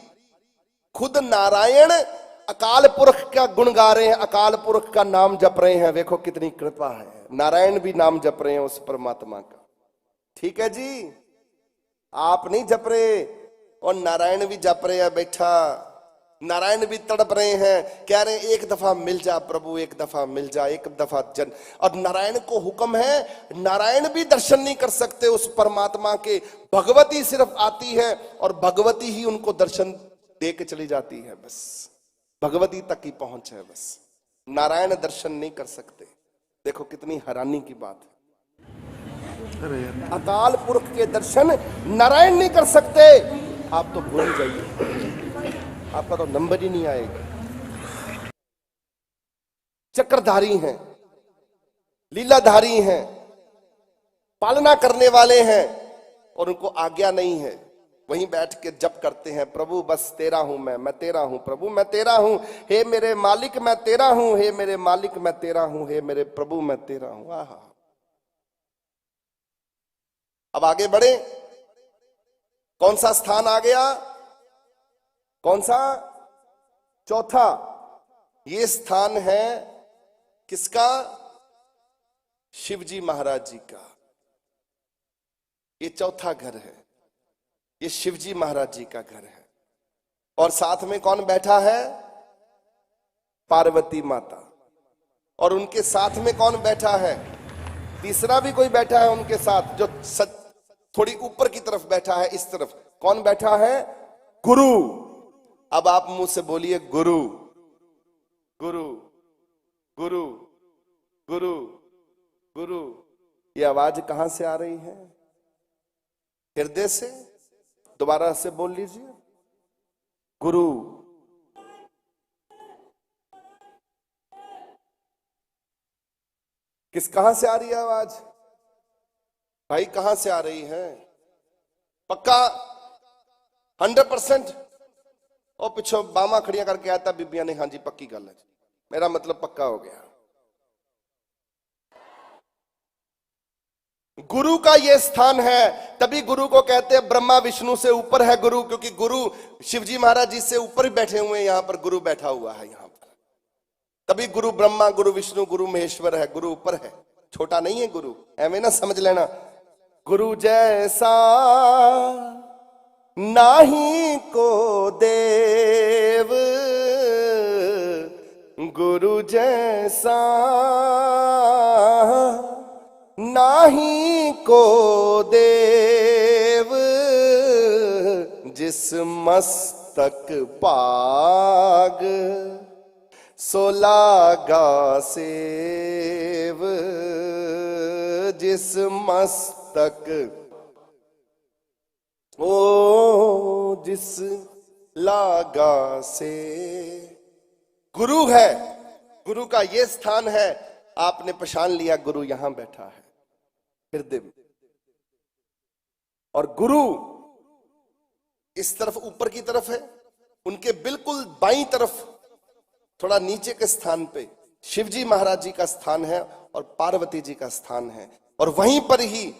खुद नारायण अकाल पुरख का गुण गा रहे हैं, अकाल पुरख का नाम जप रहे हैं। देखो कितनी कृपा है, नारायण भी नाम जप रहे हैं उस परमात्मा का। ठीक है जी, आप नहीं जप रहे और नारायण भी जप रहे हैं बैठा। नारायण भी तड़प रहे हैं, कह रहे हैं एक दफा मिल जा प्रभु, एक दफा मिल जा, एक दफा जन। और नारायण को हुक्म है, नारायण भी दर्शन नहीं कर सकते उस परमात्मा के, भगवती सिर्फ आती है और भगवती ही उनको दर्शन दे के चली जाती है। बस भगवती तक ही पहुंच है, बस नारायण दर्शन नहीं कर सकते। देखो कितनी हैरानी की बात है, अकाल पुरख के दर्शन नारायण नहीं कर सकते। आप तो भूल जाइए, आपका तो नंबर ही नहीं आएगा। चक्रधारी हैं, लीलाधारी हैं, पालना करने वाले हैं और उनको आज्ञा नहीं है। वहीं बैठ के जप करते हैं, प्रभु बस तेरा हूं मैं तेरा हूं, प्रभु मैं तेरा हूं, हे मेरे मालिक मैं तेरा हूं, हे मेरे मालिक मैं तेरा हूं, हे मेरे प्रभु मैं तेरा हूं। आहा, अब आगे बढ़े। कौन सा स्थान आ गया? कौन सा? चौथा। ये स्थान है किसका? शिवजी महाराज जी का। ये चौथा घर है, ये शिवजी महाराज जी का घर है। और साथ में कौन बैठा है? पार्वती माता। और उनके साथ में कौन बैठा है? तीसरा भी कोई बैठा है उनके साथ, जो थोड़ी ऊपर की तरफ बैठा है, इस तरफ। कौन बैठा है? गुरु। अब आप मुंह से बोलिए गुरु गुरु गुरु गुरु गुरु। ये आवाज कहां से आ रही है? हृदय से। दोबारा से बोल लीजिए, गुरु। कहां से आ रही है आवाज भाई? कहां से आ रही है? पक्का 100%? और पिछो बामा खड़िया करके आता बीबिया ने, हाँ जी पक्की गल है, मेरा मतलब पक्का हो गया। गुरु का ये स्थान है, तभी गुरु को कहते हैं ब्रह्मा विष्णु से ऊपर है गुरु, क्योंकि गुरु शिवजी महाराज जी से ऊपर ही बैठे हुए हैं। यहां पर गुरु बैठा हुआ है यहां पर, तभी गुरु ब्रह्मा, गुरु विष्णु, गुरु महेश्वर है। गुरु ऊपर है, छोटा नहीं है गुरु, ऐਵੇਂ ना समझ लेना। गुरु जैसा नाही को देव, गुरु जैसा नाही को देव, जिस मस्तक पाग सो लागा सेव, जिस मस्तक ओ जिस लागा से। गुरु है, गुरु का ये स्थान है। आपने पहचान लिया, गुरु यहां बैठा है हृदय में। और गुरु इस तरफ ऊपर की तरफ है, उनके बिल्कुल बाईं तरफ थोड़ा नीचे के स्थान पे शिवजी महाराज जी का स्थान है और पार्वती जी का स्थान है। और वहीं पर ही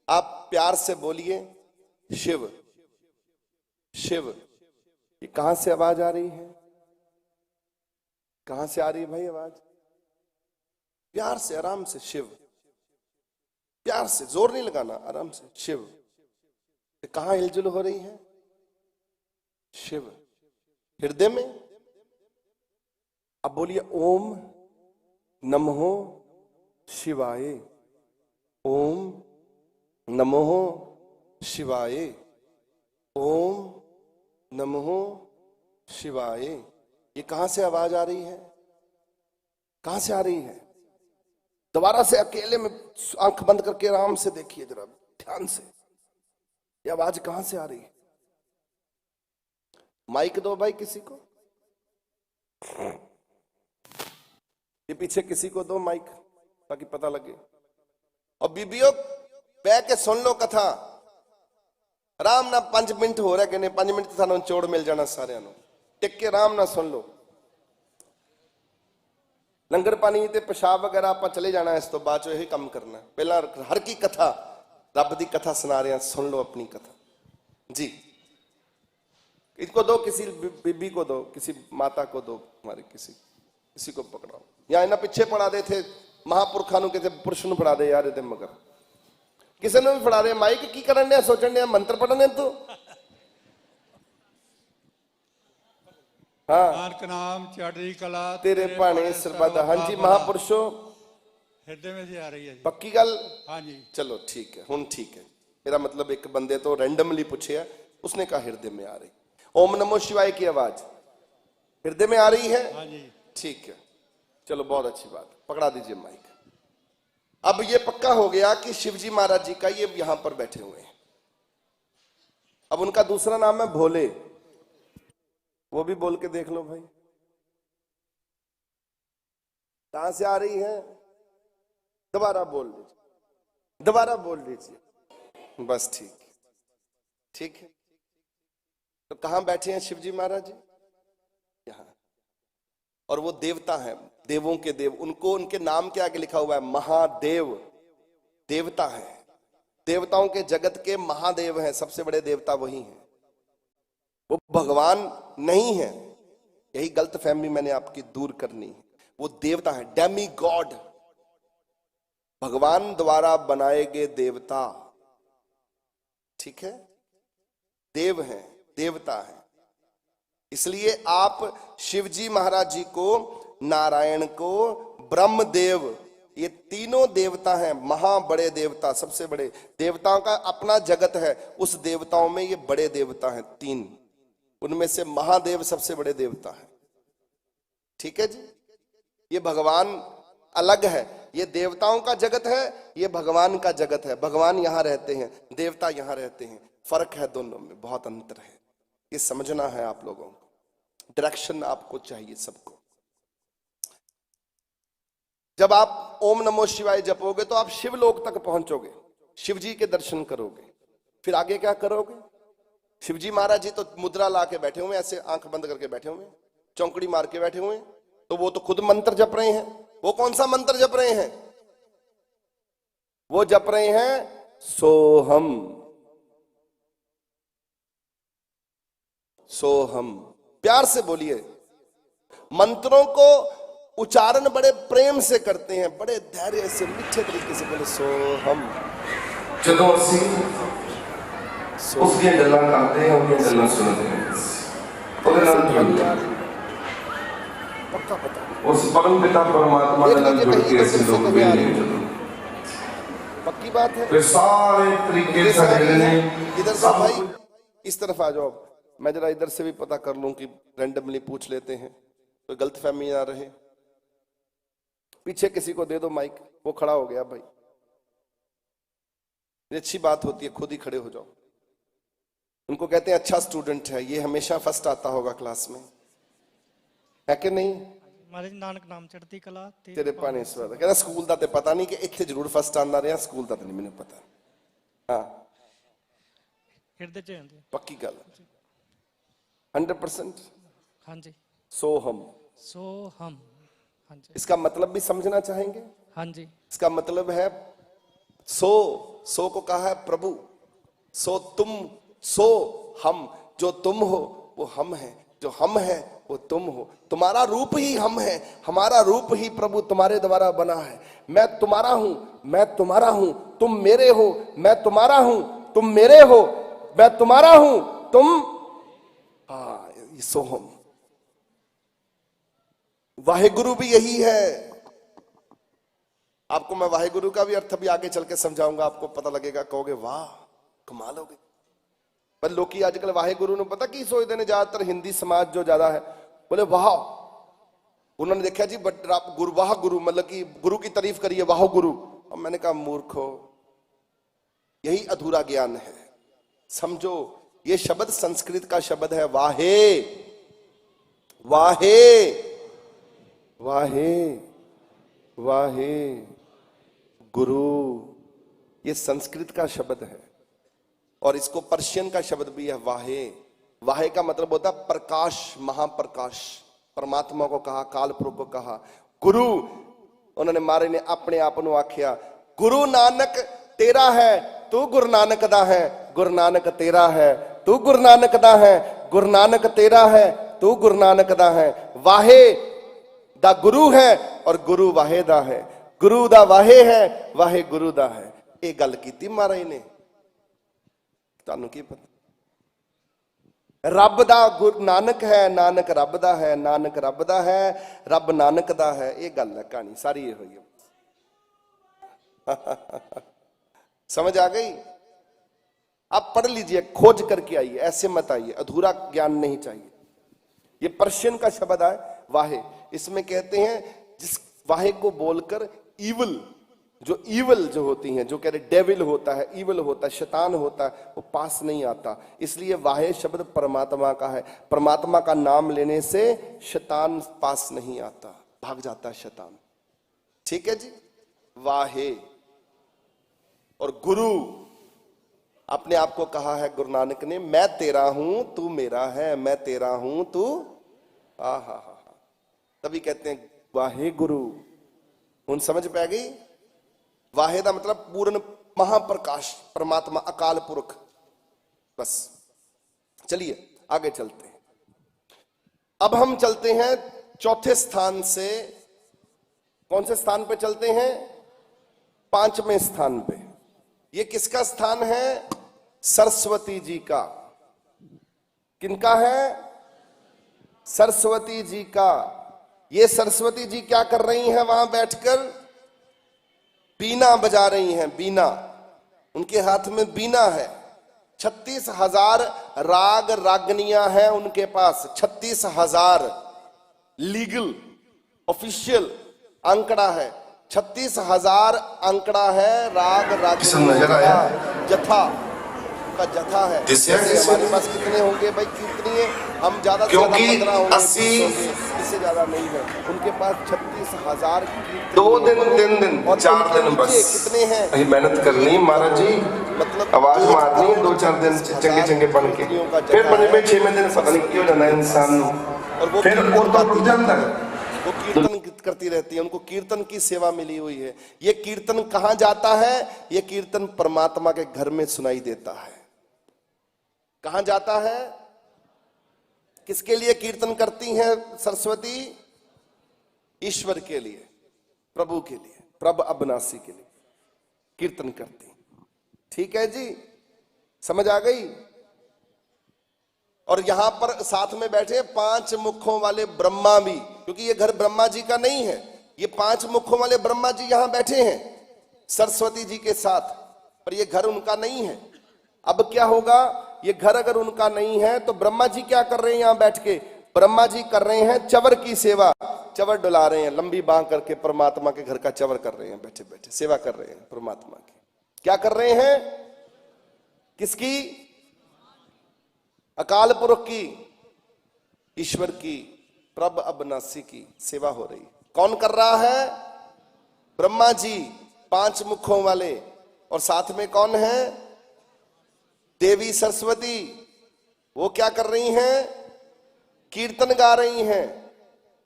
आप प्यार से बोलिए शिव शिव। ये कहां से आवाज आ रही है? कहां से आ रही है भाई आवाज? प्यार से, आराम से शिव, प्यार से, जोर नहीं लगाना, आराम से शिव। कहां हिलजुल हो रही है? शिव हृदय में। अब बोलिए ओम नमो शिवाय, ओम नमो शिवाय, ओम नमो शिवाय। ये कहां से आवाज आ रही है? कहां से आ रही है? दोबारा से अकेले में आंख बंद करके आराम से देखिए जरा ध्यान से, ये आवाज कहां से आ रही है? माइक दो भाई किसी को, ये पीछे किसी को दो माइक ताकि पता लगे। और बीबियों बह के सुन लो कथा आराम ना। 5 मिनट हो रहा कि नहीं, 5 मिनट थानू चोड़ मिल जाना सारे टिक के आराम ना सुन लो। लंगर पानी ते पेशाब वगैरह आप चले जाना, इस तो बाद यही काम करना। पहला हर की कथा रब की कथा सुना रहे हैं, सुन लो अपनी कथा जी। इसको दो, किसी बीबी को दो, किसी माता को दो, हमारे किसी को पकड़ाओ। या इन्हें पिछे पढ़ा दे थे महापुरखा नु, किसी पुरुष नु पढ़ा दे यार ये मगर किसी ने भी पढ़ा दे। माइक की करन दे, सोचन दे मंत्र पढ़ने तू। हाँ नानक नाम चढ़ी कला तेरे भाने सरबत। हाँ जी महापुरुषों हृदय में से आ रही है जी। पक्की गल? हाँ जी चलो ठीक है, हुन ठीक है। मेरा मतलब एक बंदे तो रैंडमली पूछे, उसने कहा हृदय में आ रही। ओम नमो शिवाय की आवाज हृदय में आ रही है? हाँ जी ठीक है, चलो बहुत अच्छी बात, पकड़ा दीजिए माइक। अब ये पक्का हो गया कि शिवजी महाराज जी का ये यहां पर बैठे हुए हैं। अब उनका दूसरा नाम है भोले, वो भी बोल के देख लो भाई, कहां से आ रही है? दोबारा बोल लीजिए, दोबारा बोल लीजिए, बस ठीक है, ठीक है। तो कहां बैठे हैं शिवजी महाराज जी? यहां। और वो देवता है, देवों के देव। उनको उनके नाम के आगे लिखा हुआ है महादेव, देवता है। देवताओं के जगत के महादेव हैं, सबसे बड़े देवता वही हैं। वो भगवान नहीं है, यही गलत फहमी मैंने आपकी दूर करनी है। वो देवता है, डेमी गॉड, भगवान द्वारा बनाए गए देवता, ठीक है, देव हैं, देवता है। इसलिए आप शिवजी महाराज जी को, नारायण को, ब्रह्मदेव, ये तीनों देवता हैं, महा बड़े देवता, सबसे बड़े देवताओं का अपना जगत है। उस देवताओं में ये बड़े देवता हैं 3, उनमें से महादेव सबसे बड़े देवता है, ठीक है जी। ये भगवान अलग है, ये देवताओं का जगत है, ये भगवान का जगत है। भगवान यहां रहते हैं, देवता यहां रहते हैं, फर्क है दोनों में, बहुत अंतर है। ये समझना है आप लोगों को, डायरेक्शन आपको चाहिए सबको। जब आप ओम नमो शिवाय जपोगे तो आप शिवलोक तक पहुंचोगे, शिव जी के दर्शन करोगे। फिर आगे क्या करोगे? शिवजी महाराज जी तो मुद्रा ला के बैठे हुए, ऐसे आंख बंद करके बैठे हुए, चौंकड़ी मार के बैठे हुए, तो वो तो खुद मंत्र जप रहे हैं। वो कौन सा मंत्र जप रहे हैं? वो जप रहे हैं सोहम, सोहम। प्यार से बोलिए, मंत्रों को उच्चारण बड़े प्रेम से करते हैं, बड़े धैर्य से, मीठे तरीके से बोले सोहम। ਜਦੋਂ ਅਸੀਂ ਉਸ ਦੀਆਂ ਗੱਲਾਂ ਕਰਦੇ ਹਾਂ, ਉਹਦੀਆਂ ਗੱਲਾਂ ਸੁਣਦੇ ਹਾਂ, ਉਹਦੇ ਨਾਲ ਜੁੜਦੇ ਹਾਂ। पक्का पता ਉਸ ਪਰਮ ਪਿਤਾ ਪਰਮਾਤਮਾ ਦੇ ਨਾਲ ਜੁੜ ਕੇ ਅਸੀਂ ਲੋਕ ਵੇਲੇ ਜਦੋਂ पक्की बात है। ਫਿਰ ਸਾਰੇ ਤਰੀਕੇ ਸਾਡੇ ਨੇ इधर से भाई इस तरफ आ जाओ, मैं जरा इधर से भी पता कर लूं कि रैंडमली पूछ लेते हैं, तो गलतफहमी ना रहे। पीछे किसी को दे दो माइक, वो खड़ा हो गया भाई, ये अच्छी बात होती है, खुद ही खड़े हो जाओ। उनको कहते हैं अच्छा स्टूडेंट है, ये हमेशा फर्स्ट आता होगा क्लास में, है कि नहीं? महाराज नानक नाम चढ़ती कला तेरे पाने स्वाद कहना स्कूल ਦਾ ਤੇ ਪਤਾ ਨਹੀਂ ਕਿ ਇੱਥੇ ਜ਼ਰੂਰ ਫਸਟ ਆਂਦਾ ਰਿਹਾ, ਸਕੂਲ ਦਾ ਤਾਂ ਨਹੀਂ ਮੈਨੂੰ ਪਤਾ। ਹਾਂ हृदय च आंदे पक्की गल 100%। हाँ जी, सोहम, सो हम, हाँ जी, इसका मतलब भी समझना चाहेंगे। हाँ जी, इसका मतलब है सो को कहा है प्रभु, सो तुम, सो हम, जो तुम हो वो हम है, जो हम है वो तुम हो। तुम्हारा रूप ही हम है, हमारा रूप ही प्रभु तुम्हारे द्वारा बना है। मैं तुम्हारा हूं, मैं तुम्हारा हूं, तुम मेरे हो, मैं तुम्हारा हूं, तुम मेरे हो, मैं तुम्हारा हूं, तुम। हाँ, ये सोहम। वाहेगुरु भी यही है। आपको मैं वाहेगुरु का भी अर्थ भी आगे चल के समझाऊंगा, आपको पता लगेगा, कहोगे वाह कमाल हो गई। पर लोग आजकल वाहेगुरु ने पता की सोचते हैं, ज्यादातर हिंदी समाज जो ज्यादा है बोले वाह, उन्होंने देखा जी बट गुरु वाह गुरु मतलब कि गुरु की तारीफ करिए वाह गुरु। अब मैंने कहा मूर्खो, यही अधूरा ज्ञान है। समझो ये शब्द संस्कृत का शब्द है वाहे, वाहे वाहे वाहे गुरु, ये संस्कृत का शब्द है और इसको पर्शियन का शब्द भी है वाहे। वाहे का मतलब होता है प्रकाश, महाप्रकाश। परमात्मा को कहा, काल पुरुष को कहा गुरु। उन्होंने मारे ने अपने आप को आख्या गुरु नानक तेरा है तू गुरु नानक दा है, गुरु नानक तेरा है तू गुरु नानक दा है, गुरु नानक तेरा है तू गुरु नानक दा है। वाहे दा गुरु है और गुरु वाहे दा है, गुरु दा वाहे है वाहे गुरु दा है। ये गल की महाराज ने, तुहानू की पता? रब दा गुरु नानक है, नानक रब दा है, नानक रब दा है, रब नानक दा है। ये गल है, कहानी सारी ये हुई है। समझ आ गई? आप पढ़ लीजिए, खोज करके आइए, ऐसे मत आइए, अधूरा ज्ञान नहीं चाहिए। ये पर्शियन का शब्द है वाहे। इसमें कहते हैं जिस वाहे को बोलकर ईवल, जो ईवल जो होती हैं, जो कह रहे डेविल होता है, ईवल होता है, शैतान होता है, वो पास नहीं आता। इसलिए वाहे शब्द परमात्मा का है। परमात्मा का नाम लेने से शैतान पास नहीं आता, भाग जाता है शैतान। ठीक है जी? वाहे। और गुरु, अपने आप को कहा है गुरु नानक ने, मैं तेरा हूं तू मेरा है, मैं तेरा हूं तू हा हा हा। तभी कहते हैं वाहे गुरु। उन समझ पै गई? वाहे का मतलब पूर्ण महाप्रकाश, परमात्मा, अकाल पुरख। बस चलिए आगे चलते हैं। अब हम चलते हैं चौथे स्थान से, कौन से स्थान पे चलते हैं? पांचवें स्थान पे। ये किसका स्थान है? सरस्वती जी का। किनका है? सरस्वती जी का। ये सरस्वती जी क्या कर रही हैं? वहां बैठकर बीना बजा रही हैं। बीना, उनके हाथ में बीना है। 36,000 राग रागनियां हैं उनके पास। 36,000 लीगल ऑफिशियल आंकड़ा है। 36,000 आंकड़ा है राग रागनियां, जथा का जथा है। जैसे हमारे पास कितने होंगे भाई? कितनी है? हम ज्यादा से ज्यादा 15 होंगे, 80 इससे ज्यादा नहीं है। उनके पास 36,000 2 दिन 3 दिन और 4 दिन बस कितने हैं? अभी मेहनत करनी महाराज जी, मतलब आवाज मारनी 2-4 दिन चंगे चंगे बन के, फिर बने में 6वें दिन पता नहीं क्यों जाना इंसान, और वो फिर और तो रुक जाता है। वो कीर्तन करती रहती है, उनको कीर्तन की सेवा मिली हुई है। ये कीर्तन कहां जाता है? ये कीर्तन परमात्मा के घर में सुनाई देता है। कहां जाता है? किसके लिए कीर्तन करती हैं सरस्वती? ईश्वर के लिए, प्रभु के लिए, प्रभु अविनाशी के लिए कीर्तन करती। ठीक है जी? समझ आ गई? और यहां पर साथ में बैठे 5 मुखों वाले ब्रह्मा भी, क्योंकि ये घर ब्रह्मा जी का नहीं है। ये 5 मुखों वाले ब्रह्मा जी यहां बैठे हैं सरस्वती जी के साथ, पर ये घर उनका नहीं है। अब क्या होगा? ये घर अगर उनका नहीं है तो ब्रह्मा जी क्या कर रहे हैं यहां बैठ के? ब्रह्मा जी कर रहे हैं चवर की सेवा, चवर डुला रहे हैं, लंबी बांह करके परमात्मा के घर का चवर कर रहे हैं, बैठे बैठे सेवा कर रहे हैं परमात्मा की। क्या कर रहे हैं? किसकी? अकाल पुरुष की, ईश्वर की, प्रभु अविनाशी की सेवा हो रही। कौन कर रहा है? ब्रह्मा जी 5 मुखों वाले, और साथ में कौन है? देवी सरस्वती। वो क्या कर रही हैं? कीर्तन गा रही हैं।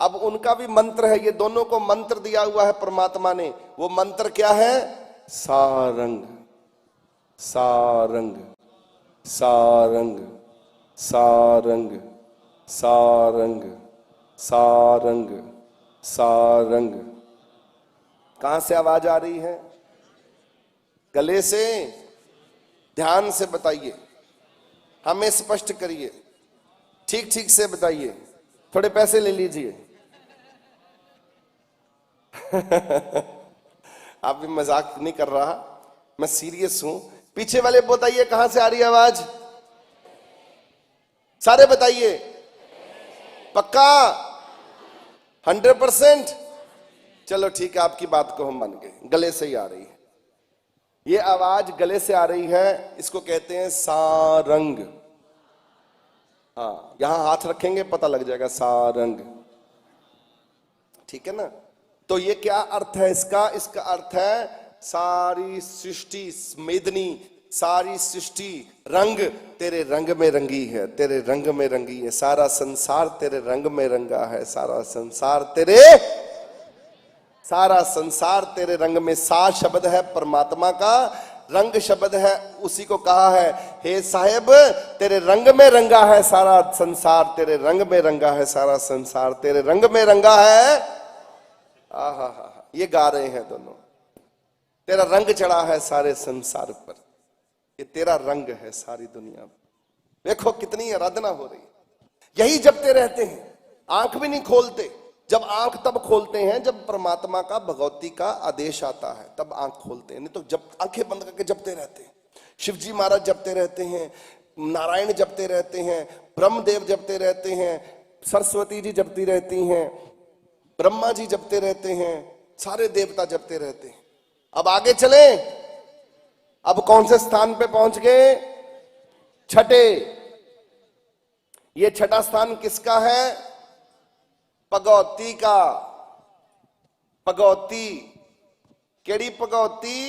अब उनका भी मंत्र है, ये दोनों को मंत्र दिया हुआ है परमात्मा ने। वो मंत्र क्या है? सारंग सारंग सारंग सारंग सारंग सारंग सारंग। कहां से आवाज आ रही है? गले से। ध्यान से बताइए, हमें स्पष्ट करिए, ठीक ठीक से बताइए, थोड़े पैसे ले लीजिए। आप भी मजाक नहीं कर रहा, मैं सीरियस हूं। पीछे वाले बताइए कहां से आ रही है आवाज, सारे बताइए। पक्का 100%? चलो ठीक है, आपकी बात को हम मान गए, गले से ही आ रही है ये आवाज, गले से आ रही है। इसको कहते हैं सारंग। हाँ, यहां हाथ रखेंगे पता लग जाएगा, सारंग। ठीक है ना? तो ये क्या अर्थ है इसका? इसका अर्थ है सारी सृष्टि मेदनी, सारी सृष्टि रंग तेरे रंग में रंगी है, तेरे रंग में रंगी है। सारा संसार तेरे रंग में रंगा है, सारा संसार तेरे रंग में। सा शब्द है परमात्मा का, रंग शब्द है, उसी को कहा है हे साहेब तेरे रंग में रंगा है सारा संसार, तेरे रंग में रंगा है सारा संसार, तेरे रंग में रंगा है। आहा हा, ये गा रहे हैं दोनों। तेरा रंग चढ़ा है सारे संसार पर, ये तेरा रंग है सारी दुनिया में। देखो कितनी आराधना हो रही है। यही जपते रहते हैं, आंख भी नहीं खोलते। जब आंख तब खोलते हैं जब परमात्मा का, भगवती का आदेश आता है, तब आंख खोलते हैं, नहीं तो जब आंखें बंद करके जपते रहते हैं। शिवजी महाराज जपते रहते हैं, नारायण जपते रहते हैं, ब्रह्मदेव जपते रहते हैं, सरस्वती जी जपती रहती हैं, ब्रह्मा जी जपते रहते हैं, सारे देवता जपते रहते हैं। अब आगे चले, अब कौन से स्थान पे पहुंच गए? छठे। ये छठा स्थान किसका है? भगवती का। भगवती केड़ी भगवती?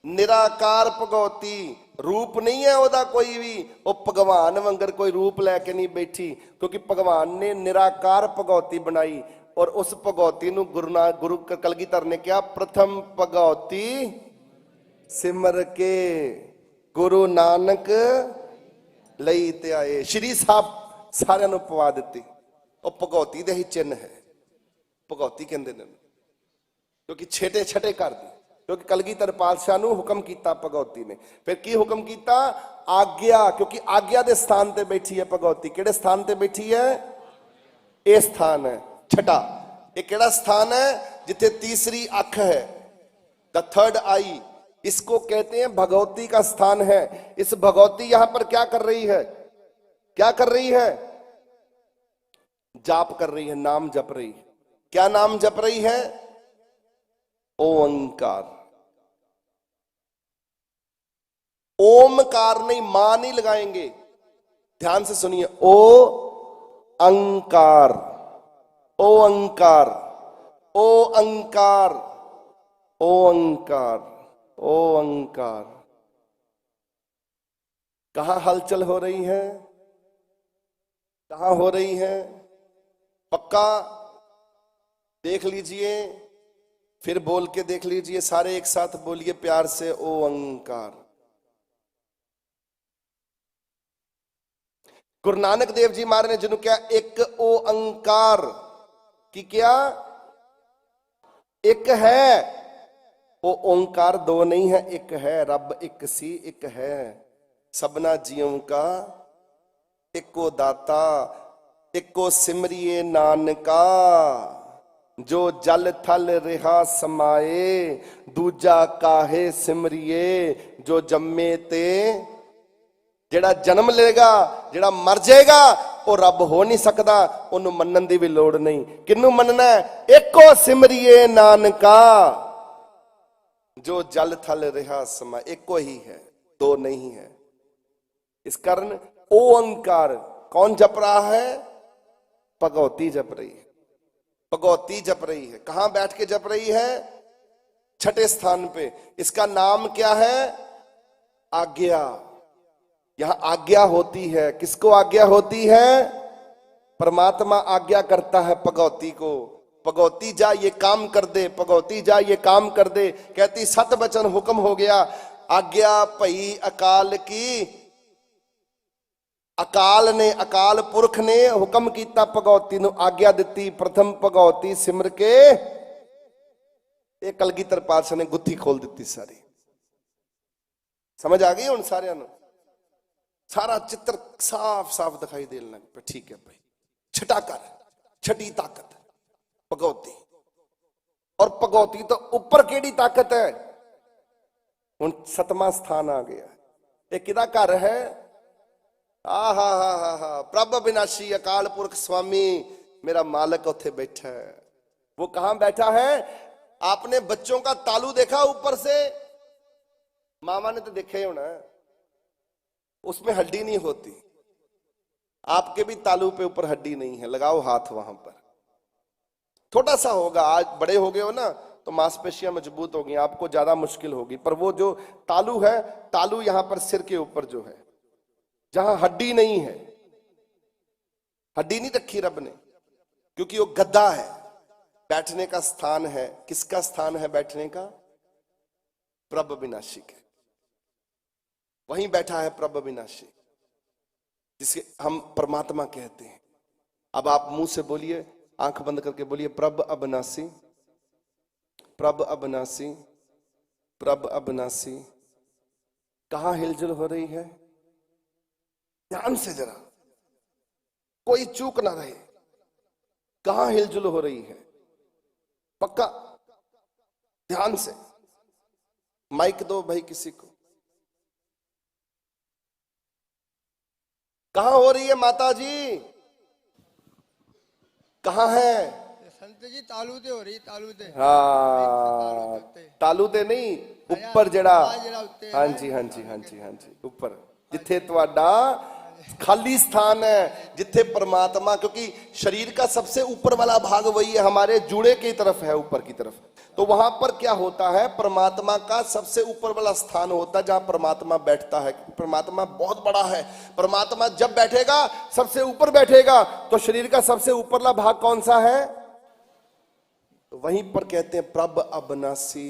निराकार भगवती। रूप नहीं है ओदा कोई भी, वो भगवान वंगर कोई रूप लेके नहीं बैठी, क्योंकि भगवान ने निराकार भगवती बनाई। और उस भगवती नु गुरु कलगीधर ने क्या? प्रथम भगवती सिमर के गुरु नानक लई ते आए। श्री साहब साਰਿਆਂ ਨੂੰ ਪਵਾ ਦਿੱਤੀ। ਉਹ ਭਗवती ਦੇ ਹੀ ਚਿੰਨ ਹੈ, ਭਗवती ਕਹਿੰਦੇ ਨੇ, ਕਿਉਂਕਿ ਛੇਟੇ ਛਟੇ ਕਰਦੀ। ਕਿਉਂਕਿ ਕਲਗੀਧਰ ਪਾਤਸ਼ਾਹ ਨੂੰ ਹੁਕਮ ਕੀਤਾ ਭਗवती ਨੇ। ਫਿਰ ਕੀ ਹੁਕਮ ਕੀਤਾ? ਆਗਿਆ, ਕਿਉਂਕਿ ਆਗਿਆ ਦੇ ਸਥਾਨ ਤੇ ਬੈਠੀ ਹੈ ਭਗवती। ਕਿਹੜੇ ਸਥਾਨ ਤੇ ਬੈਠੀ ਹੈ? ਇਹ ਸਥਾਨ ਹੈ छठा। ये केड़ा स्थान है? जिथे तीसरी अख है, द थर्ड आई, इसको कहते हैं भगवती का स्थान है। इस भगवती यहां पर क्या कर रही है? क्या कर रही है? जाप कर रही है, नाम जप रही है। क्या नाम जप रही है? ओंकार। ओमकार नहीं, मां नहीं लगाएंगे, ध्यान से सुनिए। ओ अंकार, ओ अंकार, ओ अंकार, ओ अंकार, ओ अंकार। कहां हलचल हो रही है? कहां हो रही है? पक्का देख लीजिए, फिर बोल के देख लीजिए, सारे एक साथ बोलिए प्यार से, ओ अंकार। गुरु नानक देव जी महाराज ने जिन्हों क्या? एक ओंकार की क्या? एक है। वो ओंकार दो नहीं है, एक है। रब एक सी एक है, सबना जीवों का एको दाता, एको सिमरिए नानका। जो जल थल रिहा समाए, दूजा काहे सिमरिए। जो जम्मे ते, जेड़ा जन्म लेगा, जेड़ा मर जाएगा, वो रब हो नहीं सकता, उन्हों मनन की भी लोड़ नहीं। किन्नू मनना है? एको सिमरिए नानका। जो जल थल रिहा समा, एको ही है, दो नहीं है। इस कारण ओंकार कौन जप रहा है? भगवती जप रही है, भगवती जप रही है। कहां बैठ के जप रही है? छठे स्थान पे। इसका नाम क्या है? आज्ञा। यहां आज्ञा होती है। किसको आज्ञा होती है? परमात्मा आज्ञा करता है भगवती को। भगवती जा ये काम कर दे, भगवती जा ये काम कर दे। कहती सत बचन हुक्म हो गया। आज्ञा भई अकाल की। अकाल ने, अकाल पुरख ने हुक्म किया भगवती नूं, आज्ञा दी। प्रथम भगवती सिमर के, कलगीधर पातशाह ने गुत्थी खोल दी सारी। समझ आ गई हुण सारियां नूं? सारा चित्र साफ साफ दिखाई देने लग पे। ठीक है भाई, छठा कर, छठी ताकत भगवती। और ਭਗੌਤੀ ਤੋਂ ਉੱਪਰ ਕਿਹੜੀ ਤਾਕਤ ਹੈ? ਹੁਣ 7ਵਾਂ ਸਥਾਨ ਆ ਗਿਆ। ਇਹ ਕਿਹਦਾ ਘਰ ਹੈ? ਆਹਾ ਹਾ ਹਾ ਹਾ, ਪ੍ਰਭ ਅਬਿਨਾਸ਼ੀ ਅਕਾਲ ਪੁਰਖ स्वामी मेरा मालिक ਉੱਥੇ बैठा है। वो कहां बैठा है? आपने बच्चों का तालू देखा ऊपर से? मामा ने तो देखा ही होना, उसमें हड्डी नहीं होती। आपके भी तालू पे ऊपर हड्डी नहीं है, लगाओ हाथ वहां पर, छोटा सा होगा। आज बड़े हो गए हो ना तो मांसपेशियां मजबूत होगी, आपको ज्यादा मुश्किल होगी। पर वो जो तालू है, तालू यहां पर सिर के ऊपर जो है, जहां हड्डी नहीं है, हड्डी नहीं रखी रब ने, क्योंकि वो गद्दा है, बैठने का स्थान है। किसका स्थान है बैठने का? प्रभ अविनाशी के। वहीं बैठा है प्रभ अविनाशी, जिसे हम परमात्मा कहते हैं। अब आप मुंह से बोलिए, आंख बंद करके बोलिए, प्रभ अविनाशी, प्रभ अविनाशी, प्रभ अविनाशी। कहां हिलजुल हो रही है? ध्यान से जरा, कोई चूक ना रहे। कहां हिलजुल हो रही है? पक्का ध्यान से। माइक दो भाई किसी को। कहां हो रही है माता जी? कहां है? संत जी तालू ते हो रही, तालू ते। हाँ, तालू ते नहीं, ਉੱਪਰ ਜਿਹੜਾ। ਉੱਤੇ हाँ जी हाँ जी हाँ जी हाँ जी, ਉੱਪਰ जिथे ਤੁਹਾਡਾ खाली स्थान है, जिथे परमात्मा, क्योंकि शरीर का सबसे ऊपर वाला भाग वही है, हमारे जूड़े की तरफ है, ऊपर की तरफ। तो वहां पर क्या होता है? परमात्मा का सबसे ऊपर वाला स्थान होता है, जहां परमात्मा बैठता है। परमात्मा बहुत बड़ा है। परमात्मा जब बैठेगा, सबसे ऊपर बैठेगा, तो शरीर का सबसे ऊपरला भाग कौन सा है? तो वहीं पर कहते हैं प्रभ अविनाशी।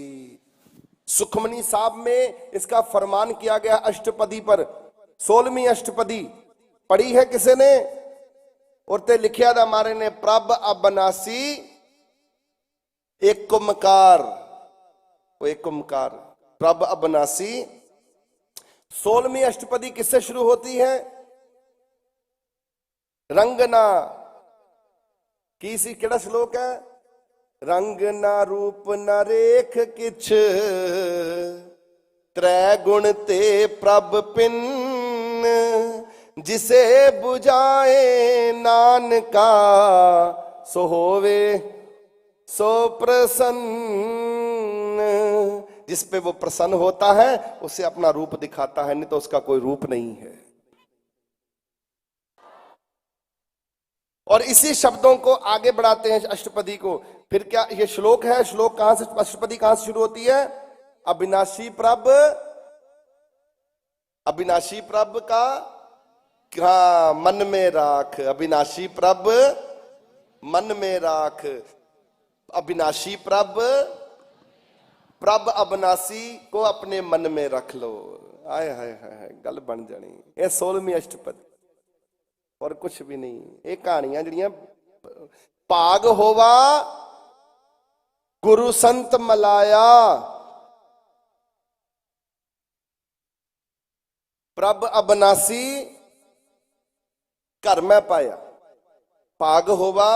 सुखमनी साहब में इसका फरमान किया गया अष्टपदी पर। 16वीं अष्टपदी पढ़ी है किसी ने? और ते लिखिया था हमारे ने, प्रभ अविनाशी एक ओमकार, वो एक ओमकार, प्रभ अविनाशी। 16वीं अष्टपदी किससे शुरू होती है? रंगना की सी केड़ा श्लोक है? रंग ना रूप ना रेख किछ, त्रै गुण ते प्रभ पिन, जिसे बुझाए नानका, सो होवे सो प्रसन्न। जिस पे वो प्रसन्न होता है उसे अपना रूप दिखाता है, नहीं तो उसका कोई रूप नहीं है। और इसी शब्दों को आगे बढ़ाते हैं अष्टपदी को। फिर क्या ये श्लोक है? श्लोक कहां से, अष्टपदी कहां से शुरू होती है? अविनाशी प्रभ, अविनाशी प्रभ का हाँ मन में राख, अविनाशी प्रभ मन में राख, अविनाशी प्रभ, प्रभ अविनाशी को अपने मन में रख लो। आय हाय हाय, गल बन जानी। ये 16वीं अष्टपदी, और कुछ भी नहीं। ये कहानियां जड़ियां भाग होवा गुरु संत मलाया, प्रभ अविनाशी घर में पाया। भाग होवा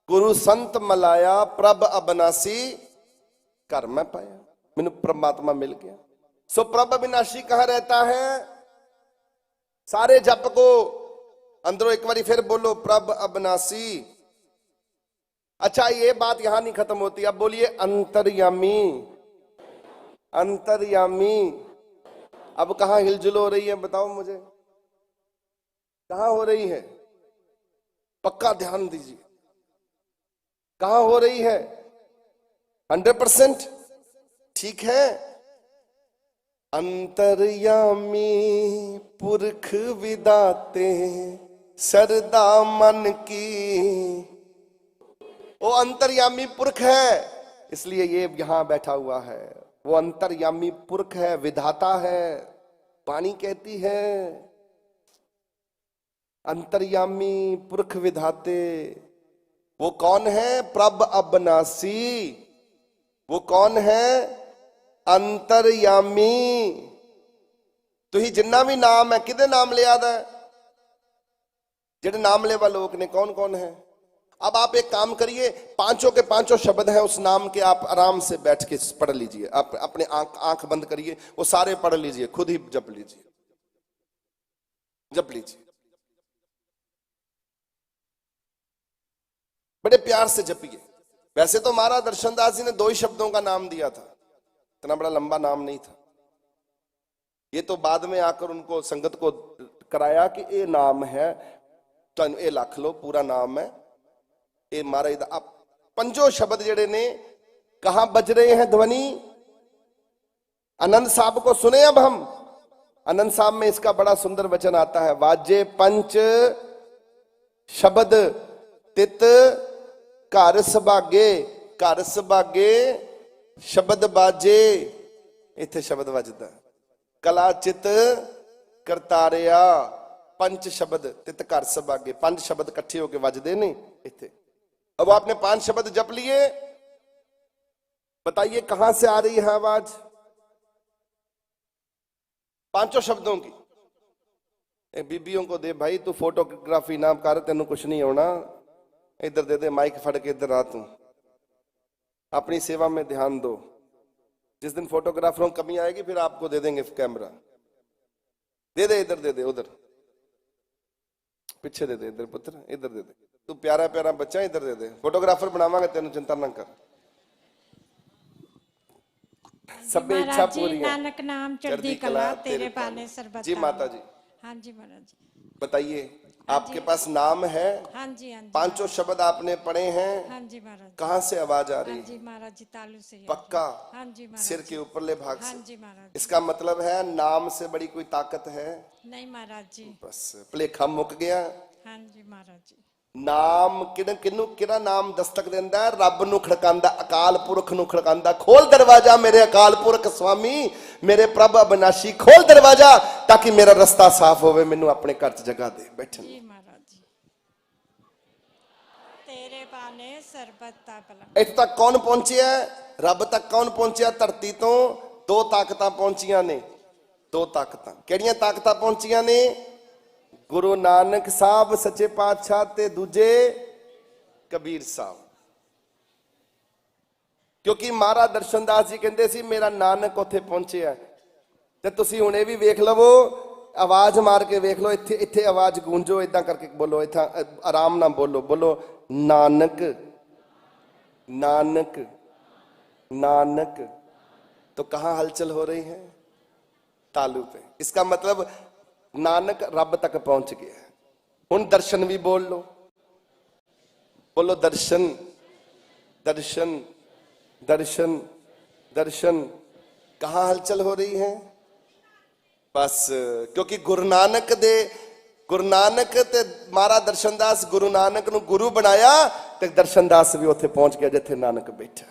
गुरु संत मलाया, प्रभ अविनाशी घर में पाया। मैनू परमात्मा मिल गया। सो प्रभ अविनाशी कहां रहता है? सारे जप को अंदरों एक बारी फिर बोलो, प्रभ अविनाशी। अच्छा, ये बात यहां नहीं खत्म होती, अब बोलिए अंतर्यामी, अंतर्यामी। अब कहां हिलजुल हो रही है बताओ मुझे, कहां हो रही है? पक्का ध्यान दीजिए, कहां हो रही है? 100% ठीक है। अंतर्यामी पुरख विदाते सरदा मन की। वो अंतर्यामी पुरख है, इसलिए ये यहां बैठा हुआ है। वो अंतर्यामी पुरख है, विधाता है। वाणी कहती है अंतर्यामी पुरख विधाते। वो कौन है? प्रभ अविनाशी। वो कौन है? अंतर्यामी। तो ही जिन्ना भी नाम है, किदे नाम लिया दा? जेडे नाम लेवा लोग ने कौन कौन है? अब आप एक काम करिए, पांचों के पांचों शब्द हैं उस नाम के, आप आराम से बैठ के पढ़ लीजिए। आप अपने आंख बंद करिए, वो सारे पढ़ लीजिए, खुद ही जप लीजिए, जप लीजिए, बड़े प्यार से जपिए। वैसे तो महाराज दर्शनदास जी ने 2 ही शब्दों का नाम दिया था, इतना बड़ा लंबा नाम नहीं था। ये तो बाद में आकर उनको संगत को कराया कि ये नाम है, तो ये लख लो, पूरा नाम है ये महाराज। अब 5 शब्द जेड़े ने कहां बज रहे हैं ध्वनि, आनंद साहब को सुने। अब हम आनंद साहब में इसका बड़ा सुंदर वचन आता है, वाजे पंच शब्द तित घर सुभागे, घर सुभागे शब्द बाजे, इथे शब्द वजदा कला चित करतारिया, पंच शब्द तित घर सुभागे, 5 शब्द इकट्ठे होके वजदे ने इथे। अब आपने 5 शब्द जप लिए, बताइए कहां से आ रही है आवाज? 5 शब्दों की। बीबियों को दे भाई, तू फोटोग्राफी ना कर, तेन कुछ नहीं होना, इधर दे दे माइक फड़ के, इधर आ तू, अपनी सेवा में ध्यान दो। जिस दिन फोटोग्राफरों की कमी आएगी फिर आपको दे देंगे कैमरा, दे दे, इधर दे दे, उधर पीछे दे दे, इधर पुत्र इधर दे दे, तू प्यारा प्यारा बच्चा, इधर दे दे, फोटोग्राफर बनावांगे तेन, चिंता ना कर। सब इच्छा पूरी है। नानक नाम चढ़ती कला तेरे पाने सर्बत। जी माता जी। हाँ जी महाराज जी। बताइए, आपके पास नाम है? हाँ जी, हाँ जी। 5 शब्द आपने पढ़े हैं? हाँ जी महाराज। कहाँ से आवाज आ रही है? हाँ जी महाराज जी, तालू से। पक्का? हाँ जी महाराज। सिर के ऊपरले भाग से? हाँ जी महाराज। इसका मतलब है नाम से बड़ी कोई ताकत है? नहीं महाराज जी। बस भलेखा मुक गया। हाँ जी महाराज जी। नाम किना नाम दस्तक देंदा है? रब नूं खड़कांदा, अकाल पुरख नूं खड़कांदा। खोल दरवाजा मेरे अकाल पुरख स्वामी, मेरे प्रभ अविनाशी, खोल दरवाजा ताकि मेरा रास्ता साफ होवे, मैनू अपने घर च जगह दे बैठन। जी महाराज जी। तेरे पाने सर्बत कला। इत्थे तक कौन पहुंचिया? रब तक कौन पहुंचिया? धरती तो 2 ताकतां पहुंचियां ने। 2 ताकतां किहड़ियां ताकतां पहुंचियां ने? गुरु नानक साहब सच्चे पातशाह ते दूजे कबीर साहब। क्योंकि महाराज दर्शनदास जी कहते सी मेरा नानक उत्थे पहुंचे, ते तुसीं हुणे भी वेख लवो, आवाज मार के वेख लो, इत्थे इत्थे आवाज गूंजो, इदां करके बोलो, इत्था आराम ना बोलो, बोलो नानक नानक नानक। तो कहां हलचल हो रही है? तालू पे। इसका मतलब नानक रब तक पहुंच गया है। हुण दर्शन भी बोल लो, बोलो दर्शन दर्शन दर्शन दर्शन। कहां हलचल हो रही है? बस क्योंकि गुरु नानक ते महाराज दर्शनदास गुरु नानक नूं गुरु बनाया, ते दर्शनदास भी उत्थे पहुंच गया जिथे नानक बैठा।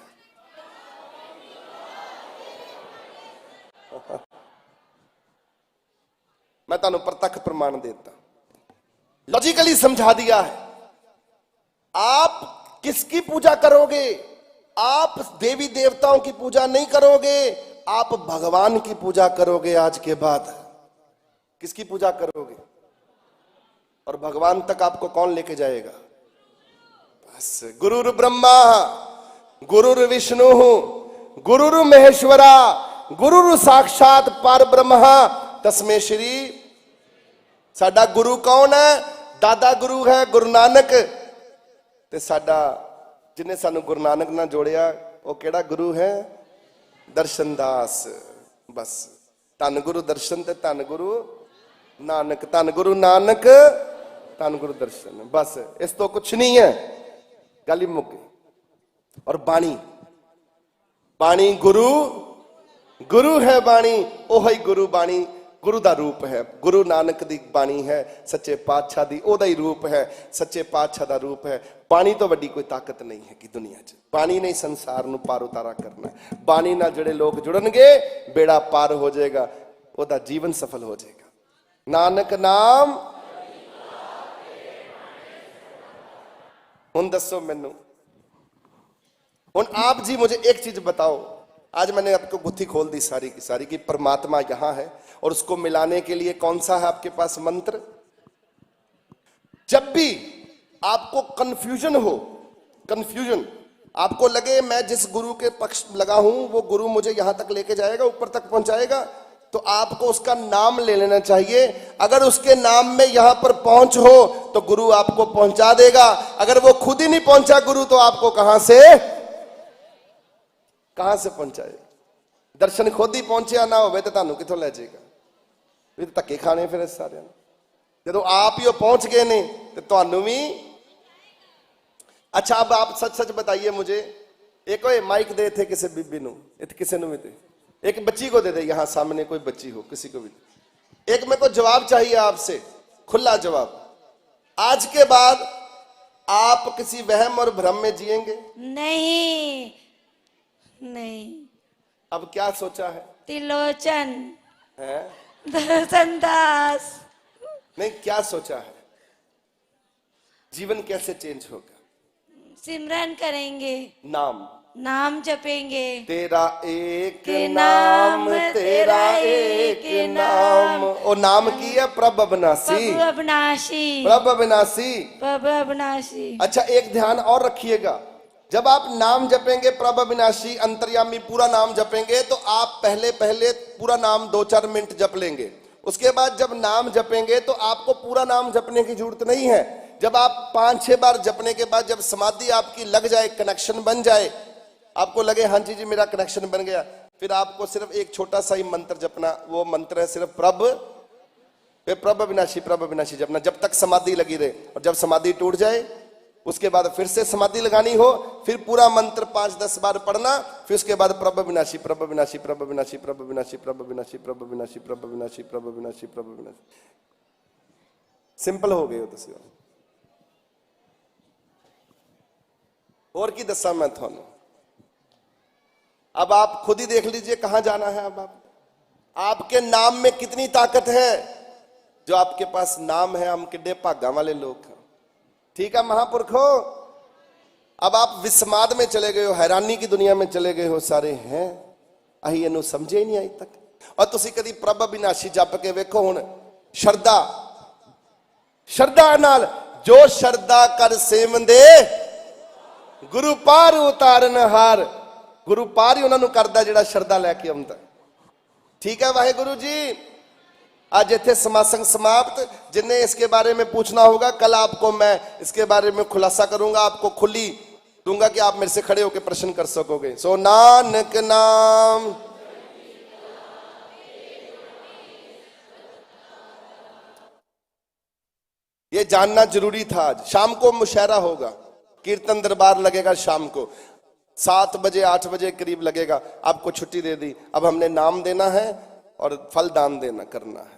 मैं तुहानू प्रत्यक्ष प्रमाण देता, लॉजिकली समझा दिया है। आप किसकी पूजा करोगे? आप देवी देवताओं की पूजा नहीं करोगे, आप भगवान की पूजा करोगे। आज के बाद किसकी पूजा करोगे? और भगवान तक आपको कौन लेके जाएगा? बस गुरुर् ब्रह्मा गुरुर् विष्णु गुरुर् महेश्वरा गुरुर् साक्षात परब्रह्म तस्मै श्री। साडा गुरु कौन है? दादा गुरु है गुरु नानक। ते साडा जिन्हें सानू गुरु नानक नाल जोड़िया वो केड़ा गुरु है? दर्शनदास। बस धन गुरु दर्शन ते धन गुरु नानक, धन गुरु नानक धन गुरु दर्शन। बस इस तो कुछ नहीं है, गल ही मुक गई। और बाणी, बाणी गुरु गुरु है बाणी, ओही गुरु बाणी गुरु दा रूप है। गुरु नानक दी बाणी है, सच्चे पातशाह दी ओदा ही रूप है, सच्चे पातशाह दा रूप है। बाणी तो वड्डी कोई ताकत नहीं है कि दुनिया च। बाणी ने संसार नूं पार उतारा करना। बाणी नाल जिहड़े लोग जुड़नगे बेड़ा पार हो जाएगा, ओदा जीवन सफल हो जाएगा। नानक नाम। हुण दसो मैनू, हुण आप जी मुझे एक चीज बताओ। आज मैंने आपको गुत्थी खोल दी सारी की सारी कि परमात्मा यहां है, और उसको मिलाने के लिए कौन सा है आपके पास मंत्र? जब भी आपको कंफ्यूजन हो, कंफ्यूजन, आपको लगे मैं जिस गुरु के पक्ष लगा हूं वो गुरु मुझे यहां तक लेके जाएगा, ऊपर तक पहुंचाएगा, तो आपको उसका नाम ले लेना चाहिए। अगर उसके नाम में यहां पर पहुंच हो तो गुरु आपको पहुंचा देगा। अगर वो खुद ही नहीं पहुंचा गुरु, तो आपको कहां से पहुंचाए? दर्शन खुद ही पहुंचे ना होवे तो ਤੁਹਾਨੂੰ ਕਿੱਥੋਂ ਲੈ ਜਾਏਗਾ? ਇਹ ਧੱਕੇ ਖਾਣੇ ਫਿਰ ਸਾਰਿਆਂ ਨੂੰ। ਜਦੋਂ ਆਪ ਹੀ ਉਹ पहुंच गए ने तो ਤੁਹਾਨੂੰ भी। अच्छा, अब आप सच सच बताइए मुझे, एक कोई माइक दे थे किसी बीबी नु, किसी नु भी थे, एक बच्ची को दे दे, यहां सामने कोई बच्ची हो, किसी को भी, एक मेरे को जवाब चाहिए आपसे, खुला जवाब। आज के बाद आप किसी वहम और भ्रम में जिएंगे? नहीं नहीं। अब क्या सोचा है? त्रिलोचन हैं? दर्शन दास। नहीं, क्या सोचा है? जीवन कैसे चेंज होगा? सिमरन करेंगे, नाम जपेंगे, तेरा एक नाम, तेरा एक नाम। ओ नाम की है प्रभ अविनाशी, प्रभ अविनाशी। अच्छा, एक ध्यान और रखिएगा, जब आप नाम जपेंगे प्रभ अविनाशी अंतर्यामी पूरा नाम जपेंगे, तो आप पहले पूरा नाम 2-4 मिनट जप लेंगे। उसके बाद जब नाम जपेंगे तो आपको पूरा नाम जपने की जरूरत नहीं है। जब आप 5-6 बार जपने के बाद जब समाधि आपकी लग जाए, कनेक्शन बन जाए, आपको लगे हाँ जी मेरा कनेक्शन बन गया, फिर आपको सिर्फ एक छोटा सा ही मंत्र जपना। वो मंत्र है सिर्फ प्रभ अविनाशी जपना, जब तक समाधि लगी रहे। और जब समाधि टूट जाए उसके बाद फिर से समाधि लगानी हो, फिर पूरा मंत्र 5-10 बार पढ़ना, फिर उसके बाद प्रभ अविनाशी, प्रभ अविनाशी, प्रभ अविनाशी, प्रभ अविनाशी, प्रभ अविनाशी, प्रभ अविनाशी, प्रभ अविनाशी, प्रभ अविनाशी, प्रभ अविनाशी। सिंपल हो गए हो तुसी। और की दसा मैं थानू, अब आप खुद ही देख लीजिए कहां जाना है। अब आपके नाम में कितनी ताकत है। जो आपके पास नाम है, हम किड्डे भागा वाले लोग हैं। ठीक है महापुरखो, अब आप विस्माद में चले गए हो, हैरानी की दुनिया में चले गए हो सारे हैं। अही इनू समझे ही नहीं अज तक। और तुसी कदी प्रभ अविनाशी जप के वेखो। हुण शरदा नाल जो शरदा कर सेवंदे गुरु पार उतारन हार। गुरु पार ही उन्होंने करता जिहड़ा शरदा लैके आउंदा। ठीक है वाहेगुरु जी, आज इत्थे समासंग समाप्त। जिन्हें इसके बारे में पूछना होगा, कल आपको मैं इसके बारे में खुलासा करूंगा, आपको खुली दूंगा कि आप मेरे से खड़े होकर प्रश्न कर सकोगे। सो नानक नाम ये जानना जरूरी था। आज शाम को मुशायरा होगा, कीर्तन दरबार लगेगा शाम को 7 बजे 8 बजे करीब लगेगा। आपको छुट्टी दे दी। अब हमने नाम देना है और फल दान देना करना है।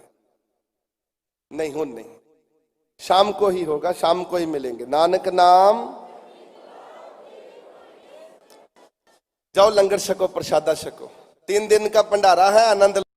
नहीं हो नहीं, शाम को ही होगा, शाम को ही मिलेंगे। नानक नाम, जाओ लंगर छको, प्रसादा छको। 3 दिन का भंडारा है, आनंद